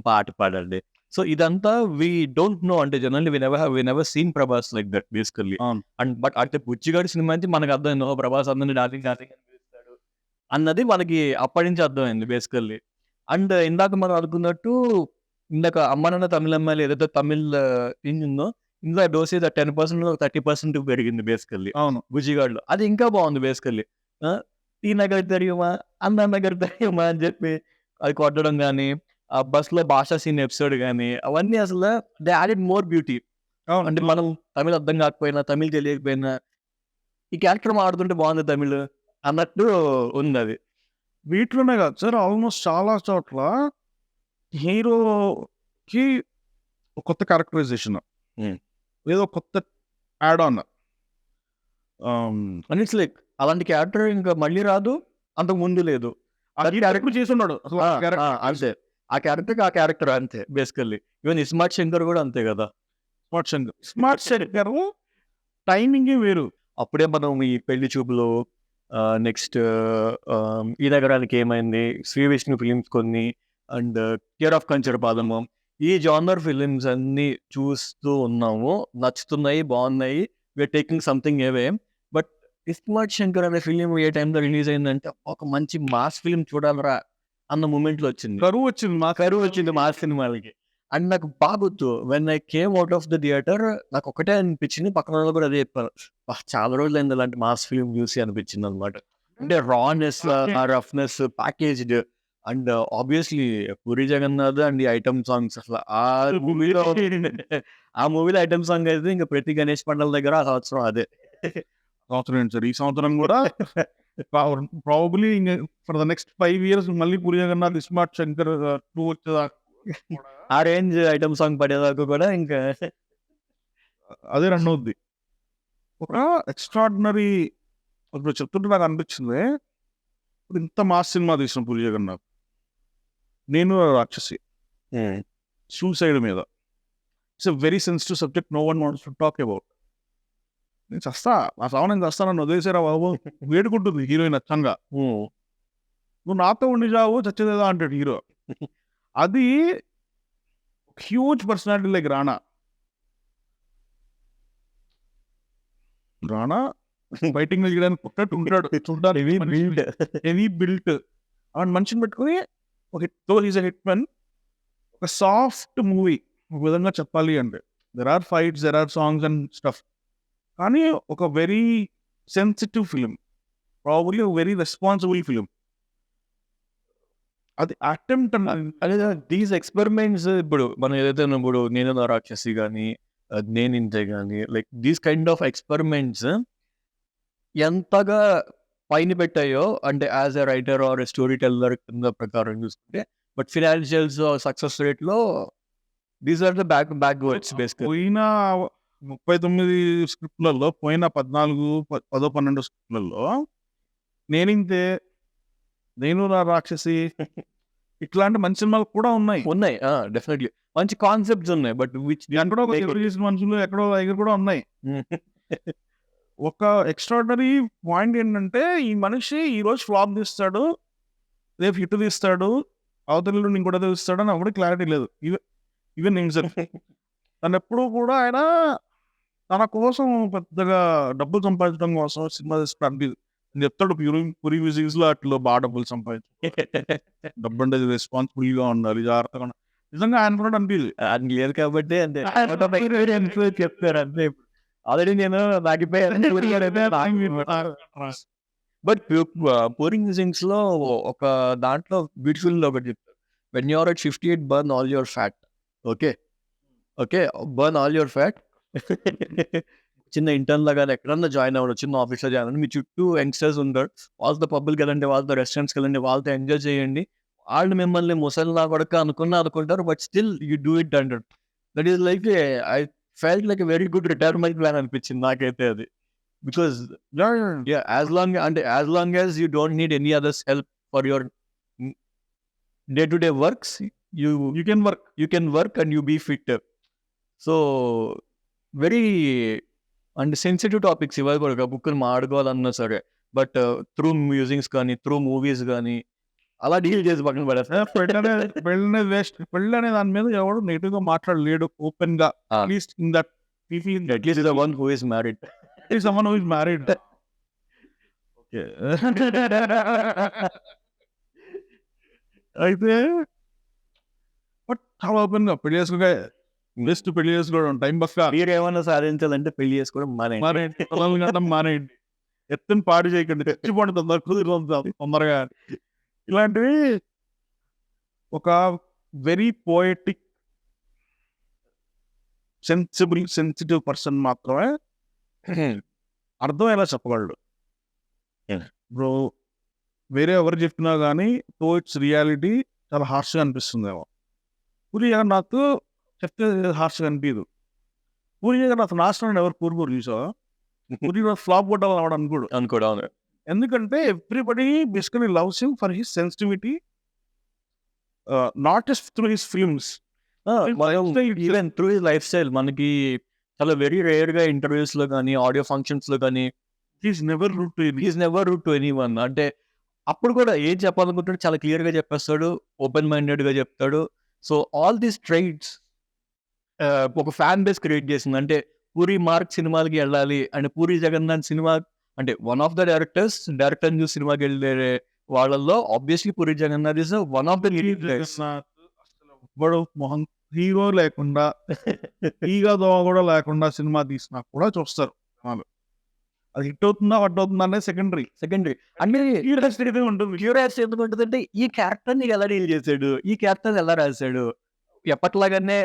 పాట పాడండి. సో ఇదంతా వి డోంట్ నో, అంటే generally we never seen Prabhas like that basically. And but అంటే బుజ్జిగాడి సినిమా నుంచి మనకు అర్థమైంది, ప్రభాస్ అందరినీ డార్లింగ్ అనిపిస్తాడు అన్నది మనకి అప్పటి నుంచి అర్థమైంది బేసికల్లీ. అండ్ ఇందాక మనం అనుకున్నట్టు, ఇందాక అమ్మ నాన్న తమిళ అమ్మాయిలు ఏదైతే తమిళ్ థింగ్ ఉందో, ఇందులో డోసేజ్ 10% 30% పెరిగింది బేసికల్లీ. అవును, బుజ్జిగాడులో అది ఇంకా బాగుంది బేసికల్లీ. టీ నగర్ తెలియమా అన్న నగర్ తెలియమా అని చెప్పి అది కొట్టడం కానీ, ఆ బస్లో భాషా సీన్ ఎపిసోడ్ కానీ, అవన్నీ అసలు దే యాడెడ్ మోర్ బ్యూటీ. అంటే మనం తమిళ్ అర్థం కాకపోయినా, తమిళ్ తెలియకపోయినా ఈ క్యారెక్టర్ మాడుతుంటే బాగుంది తమిళ్ అన్నట్టు ఉంది అది. వీటిలోనే కాదు సార్, ఆల్మోస్ట్ చాలా చోట్ల హీరోకి కొత్త క్యారెక్టరైజేషన్, ఏదో కొత్త add on. And it's like అలాంటి క్యారెక్టర్ ఇంకా మళ్ళీ రాదు, అంతకు ముందు లేదు. క్యారెక్టర్ చేస్తున్నాడు అంతే, ఆ క్యారెక్టర్ అంతే బేసికల్లీ. ఈవెన్ స్మార్ట్ శంకర్ కూడా అంతే కదా. స్మార్ట్ శంకర్ టైమింగే వేరు. అప్పుడే మనం ఈ పెళ్లి చూపులు, నెక్స్ట్ ఈ నగరానికి ఏమైంది, శ్రీ విష్ణు ఫిలిమ్స్ కొన్ని, అండ్ కేర్ ఆఫ్ కంచర్ పాదము, ఈ జానర్ ఫిలిమ్స్ అన్ని చూస్తూ ఉన్నాము, నచ్చుతున్నాయి, బాగున్నాయి, వీఆర్ టేకింగ్ సంథింగ్ అవే. బట్ స్మార్ట్ శంకర్ అనే ఫిలిం ఏ టైంలో రిలీజ్ అయిందంటే ఒక మంచి మాస్ ఫిలిం చూడాలరా అన్న మూమెంట్లో వచ్చింది. కరువు వచ్చింది మాస్ సినిమాలకి. అండ్ నాకు బాగుతూ when I came out of the theatre నాకు ఒకటే అనిపించింది, పక్కన వాళ్ళు కూడా అదే చెప్పారు, చాలా రోజులు అయింది అలాంటి మాస్ ఫిలిం చూసి అనిపించింది అనమాట. అంటే rawness, roughness packaged. And obviously Puri Jagannath and ఈ ఐటమ్ సాంగ్స్, అసలు ఆ మూవీలో ఐటమ్ సాంగ్ అయితే ఇంకా ప్రతి గణేష్ పండుగ దగ్గర ఆ సంవత్సరం అదే. ఈ సంవత్సరం కూడా probably for the next 5 years మళ్ళీ పూరి జగన్నాథ్ స్మార్ట్ శంకర్ 2 వచ్చేదాకా ఆ రేంజ్ ఐటమ్ సాంగ్ పడేదాకా కూడా ఇంకా అదే రన్ అవుద్ది. ఒక ఎక్స్ట్రాడినరీ, ఇప్పుడు చెప్తుంటే నాకు అనిపించింది, ఇప్పుడు ఇంత మాస్ సినిమా తీసిన పూరి జగన్నాథ్, నేను రాక్షసి, సూసైడ్ మీద, it's a very sensitive subject, no one wants to talk about. నేను చస్తా, ఆ సావు నేను చస్తా, నన్ను వదిలేసారా బాబు, వేడుకుంటుంది హీరోయిన్ అచ్చంగా, నువ్వు నాతో ఉండి చావు చచ్చేదేదా అంటాడు హీరో. అది huge personality like Rana fighting చేయడానికి పుట్టట్టు ఉంటాడు, చూడడానికి హెవీ బిల్ట్. ఆ మనిషిని పెట్టుకుని ఒక హిట్ మ్యాన్, ఒక సాఫ్ట్ మూవీ ఒక విధంగా చెప్పాలి అంటే. There are fights, there are songs and stuff, కానీ ఒక very sensitive film, probably very responsible film. అది అటెంప్ట్ అదే దీస్ ఎక్స్పెరిమెంట్స్ ఇప్పుడు మనం ఏదైతే ఇప్పుడు నేను నా రాక్షసి కానీ నేను ఇంతే కానీ like these kind of experiments ఎంతగా పైన పెట్టాయో అంటే as a writer or a story teller కింద ప్రకారం చూసుకుంటే, బట్ ఫినాన్షియల్స్ సక్సెస్ రేట్లో these are the back words basic. పోయిన 39 స్క్రిప్ట్లలో, పోయిన 12 స్క్రిప్ట్లలో నేనింతే, నేను నా రాక్షసి ఇట్లాంటి మంచి సినిమాలు కూడా ఉన్నాయి. డెఫినెట్లీ మంచి కాన్సెప్ట్స్ ఉన్నాయి, బట్ విచ్ ఎక్కడో చేసిన మనుషులు ఎక్కడో దగ్గర కూడా ఉన్నాయి. ఒక ఎక్స్ట్రాడినరీ పాయింట్ ఏంటంటే, ఈ మనిషి ఈ రోజు ఫ్లాప్ తీస్తాడు, రేపు హిట్ తీస్తాడు, అవతల ఇంకోటి తీస్తాడు అని అప్పుడు క్లారిటీ లేదు. ఈవెన్ హిమ్సెల్ఫ్ తను ఎప్పుడు కూడా ఆయన తన కోసం పెద్దగా డబ్బులు సంపాదించడం కోసం సినిమా తీస్తాడు చెప్తాడు. పురి మ్యూజిక్స్ లో అట్లా బాగా డబ్బులు సంపాదించు, డబ్బు అంటే రెస్పాన్సిబుల్ గా ఉండాలి, జాగ్రత్తగా ఉండాలి. నిజంగా ఆయన కూడా అనిపించింది అది లేదు కాబట్టి అంతే చెప్తారు అంతే. ఆల్రెడీ నేను బట్ పూరి మ్యూజిక్స్ లో ఒక దాంట్లో బ్యూటిఫుల్ ఒకటి చెప్తారు, when you're at 58 burn all your fat. Okay burn all your fat. చిన్న ఇంటర్న్ లాగా ఎక్కడన్నా జాయిన్ అవ్వడం, చిన్న ఆఫీస్లో జాయిన్ అవ్వండి, మీ చుట్టూ యంగ్స్టర్స్ ఉంటారు, వాళ్ళతో పబ్కి వెళ్ళండి, వాళ్ళతో రెస్టారెంట్స్కి వెళ్ళండి, వాళ్ళతో ఎంజాయ్ చేయండి. వాళ్ళు మిమ్మల్ని ముసలినా కొడక అనుకుంటారు, but still you do it అంటారు. That is like I felt like a very good retirement plan అనిపించింది నాకైతే అది. Because as long as you don't need any others help for your day to day works, you can work and you be fit. So very and sensitive topics ఇవాళ కూడా బుక్ని మాడుకోవాలన్నా సరే, but through musings కానీ through movies కానీ అలా deal చేసి పక్కన పడేస్తారు. పెళ్ళి అనే దాని మీద ఎవరు నెగిటివ్ గా మాట్లాడలేడు ఓపెన్ గా. At least in that at least the one who is married, someone who is married. Okay. అయితే బట్ చాలా ఓపెన్ గా పెళ్లి చేసుకోగా బెస్ట్ పెళ్లి చేసుకోవడం టైం బస్గా. మీరు ఏమన్నా సాధించాలంటే పెళ్లి చేసుకోవడం మానేయండి, ఎత్తుని పాడు చేయకండి, తెచ్చిపోండి తొందరగా. ఇలాంటివి ఒక వెరీ పోయటిక్ సెన్సిటివ్ పర్సన్ మాత్రమే అర్థమయ్యేలా చెప్పగలడు. బ్రో వేరే ఎవరు చెప్పినా కానీ తో ఇట్స్ రియాలిటీ చాలా హార్ష్గా అనిపిస్తుందేమో. పూరి జగన్నాథ్ చెప్తే హార్ష్గా అనిపించదు. పూరి జగన్నాథ్ నాశనం ఎవరు పూర్వూరు చూసావా? పూరి ఫ్లాప్ కొట్టాలి అవడం అనుకోడు. ఎందుకంటే everybody basically loves him for his sensitivity, not just through his films, even through his life style. మనకి చాలా వెరీ రేర్ గా ఇంటర్వ్యూస్ లో కానీ ఆడియో ఫంక్షన్స్ లో కానీ he's never rude to anyone. అంటే అప్పుడు కూడా ఏం చెప్పాలనుకుంటాడు చాలా క్లియర్ గా చెప్పేస్తాడు, ఓపెన్ మైండెడ్ గా చెప్తాడు. సో ఆల్ దీస్ ట్రైట్స్ ఒక ఫ్యాన్ బేస్ క్రియేట్ చేసింది. అంటే పూరి మార్క్ సినిమాలకి వెళ్ళాలి అంటే పూరి జగన్నాథ్ సినిమా అంటే one of the director news సినిమాకి వెళ్ళే వాళ్ళల్లో obviously Puri Jagannadh is one of the మొహం హీరో లేకుండా హీగా దోమ కూడా లేకుండా సినిమా తీసినా కూడా చూస్తారు సినిమాలు. అది హిట్ అవుతుందా అనేది సెకండరీ అంటే క్యూరియాసిటీ ఉంటుంది. క్యూరియాసిటీ ఎందుకు ఉంటుంది అంటే ఈ క్యారెక్టర్ని ఎలా డీల్ చేశాడు, ఈ క్యారెక్టర్ ఎలా రాశాడు, ఎప్పట్లాగానే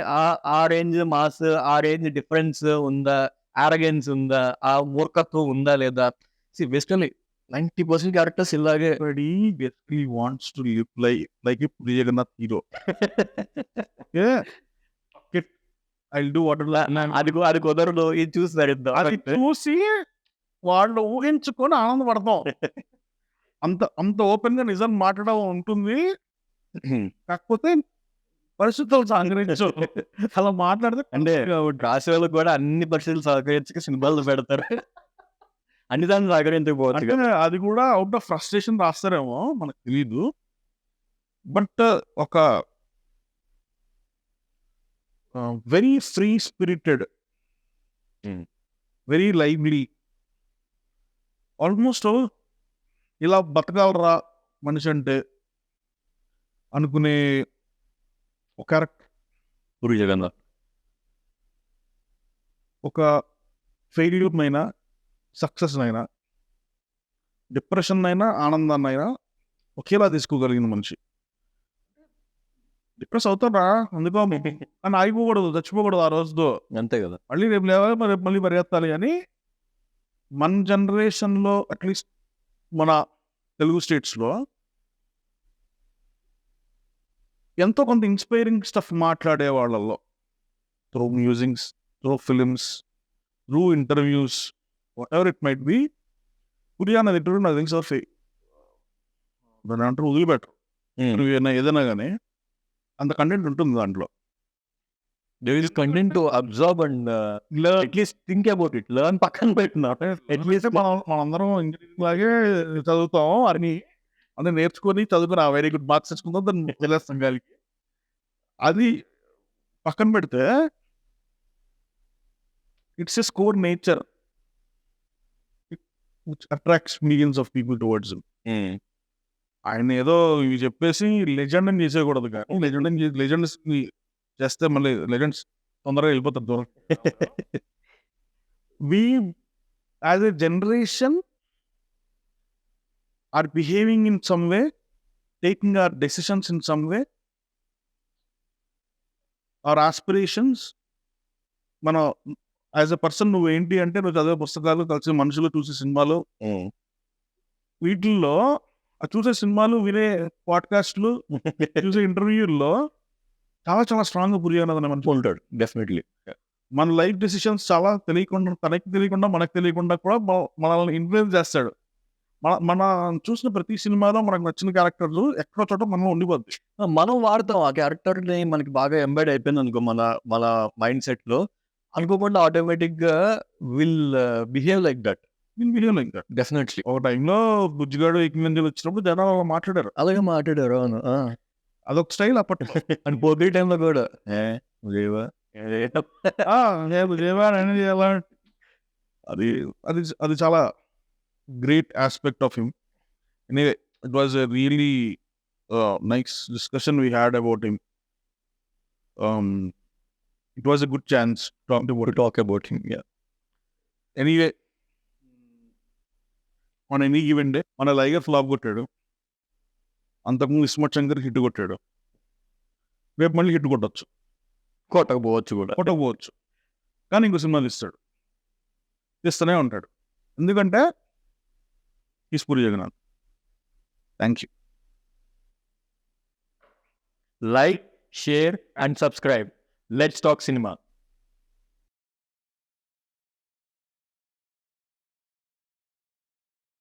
ఆ రేంజ్ మాస్, ఆ రేంజ్ డిఫరెన్స్ ఉందా, ఆరగెన్స్ ఉందా, ఆ మూర్ఖత్వం ఉందా లేదా. బేసికలీ 90% క్యారెక్టర్స్ ఇలాగే. Wants to live like Puri Jagannadh hero. I'll do what అది కుదరదు. ఇది చూస్తారు, అది చూసి వాళ్ళు ఊహించుకొని ఆనందపడతాం. అంత ఓపెన్ గా నిజం మాట్లాడడం ఉంటుంది. కాకపోతే పరిస్థితులు సహకరించు అలా మాట్లాడితే అంటే రాసే వాళ్ళకి కూడా అన్ని పరిస్థితులు సహకరించక సినిమాలు పెడతారు. అన్ని దాన్ని సహకరించకపోవచ్చు. అది కూడా అవుట్ ఆఫ్ ఫ్రస్ట్రేషన్ రాస్తారేమో మనకు తెలీదు. బట్ ఒక very free spirited, very lively, almost ఇలా బతకాలరా మనిషి అంటే అనుకునే ఒక క్యారెక్టర్. పూరి జగన్నాథ్ ఒక ఫెయిల్యూర్నైనా, సక్సెస్నైనా, డిప్రెషన్ అయినా, ఆనందాన్నైనా ఒకేలా తీసుకోగలిగిన మనిషి. డిప్రెస్ అవుతాడా అందుకో అని ఆగిపోకూడదు, చచ్చిపోకూడదు ఆ రోజుతో. అంతే కదా. మళ్ళీ రేపు లేవాలి, రేపు మళ్ళీ పరిగెత్తాలి అని మన జనరేషన్లో అట్లీస్ట్ మన తెలుగు స్టేట్స్లో ఎంతో కొంత ఇన్స్పైరింగ్ స్టఫ్ మాట్లాడే వాళ్ళల్లో, through musics, through films, through interviews, whatever it might be, పురియా అన్నది ఇంటర్వ్యూ నాకు తెలిసి సార్ దాని అంటారు వదిలిపెట్టరు. ఇంటర్వ్యూ అయినా ఏదైనా కానీ అంత కంటెంట్ ఉంటుంది దాంట్లో. There is content to absorb and at least think about it. Learn పక్కన పెట్టినా అట్లీస్ట్ మనందరం ఇంజనీరింగ్ లాగే చదువుతాం అని అంటే నేర్చుకొని చదువుకుని వెరీ గుడ్ మార్క్స్ తెచ్చుకుందాం, దాన్ని తెలియస్తాం గాలికి. అది పక్కన పెడితే it's a score nature which attracts millions of people towards him. ఆయన ఏదో ఇవి చెప్పేసి లెజెండ్ అని చేసేయకూడదు, కానీ లెజెండ్స్ చేస్తే మళ్ళీ లెజెండ్స్ తొందరగా వెళ్ళిపోతారు దూరం. We as a generation are behaving in some way, taking our decisions in some way, our aspirations. మన యాజ్ ఎ పర్సన్ నువ్వు ఏంటి అంటే నువ్వు చదివే పుస్తకాలు, కలిసి మనుషులు, చూసే సినిమాలు, వీటిల్లో చూసే సినిమాలు, వినే పాడ్కాస్ట్లు, చూసే ఇంటర్వ్యూల్లో చాలా చాలా స్ట్రాంగ్గా పురియానదని మనకు ఉంటాడు డెఫినెట్లీ. మన లైఫ్ డెసిషన్స్ చాలా తెలియకుండా, తనకి తెలియకుండా, మనకు తెలియకుండా కూడా మనల్ని ఇన్ఫ్లుయెన్స్ చేస్తాడు. మన చూసిన ప్రతి సినిమాలో మనకు నచ్చిన క్యారెక్టర్లు ఎక్కడో చోట మనం ఉండిపోద్ది. మనం వాడతాం ఆ క్యారెక్టర్ని, మనకి బాగా ఎంబెడ్ అయిపోయింది అనుకో మన మైండ్ సెట్ లో, అనుకోకుండా ఆటోమేటిక్ గా will behave like that. Definitely ఒక టైంలో బుజ్జిగాడు ఎక్కింజలు వచ్చినప్పుడు జనాలు అలా మాట్లాడారు, అలాగే మాట్లాడారు. అవును, అదొక స్టైల్ అప్పట్లో. అని పోటీ టైంలో కూడా అది అది అది చాలా great aspect of him. Anyway it was a really nice discussion we had about him. It was a good chance talk about him. Anyway మన ఎనీ ఈవెంట్ డే మన లైగర్ ఫ్లాప్ కొట్టాడు, అంతకుముందు ఇస్మత్ శంకర్ హిట్ కొట్టాడు, రేపు మళ్ళీ హిట్ కొట్టచ్చు, కొట్టకపోవచ్చు, కానీ ఇంకో సినిమాలు ఇస్తూనే ఉంటాడు. ఎందుకంటే is Puri Jagannath. Thank you. Like, share and subscribe. Let's talk cinema.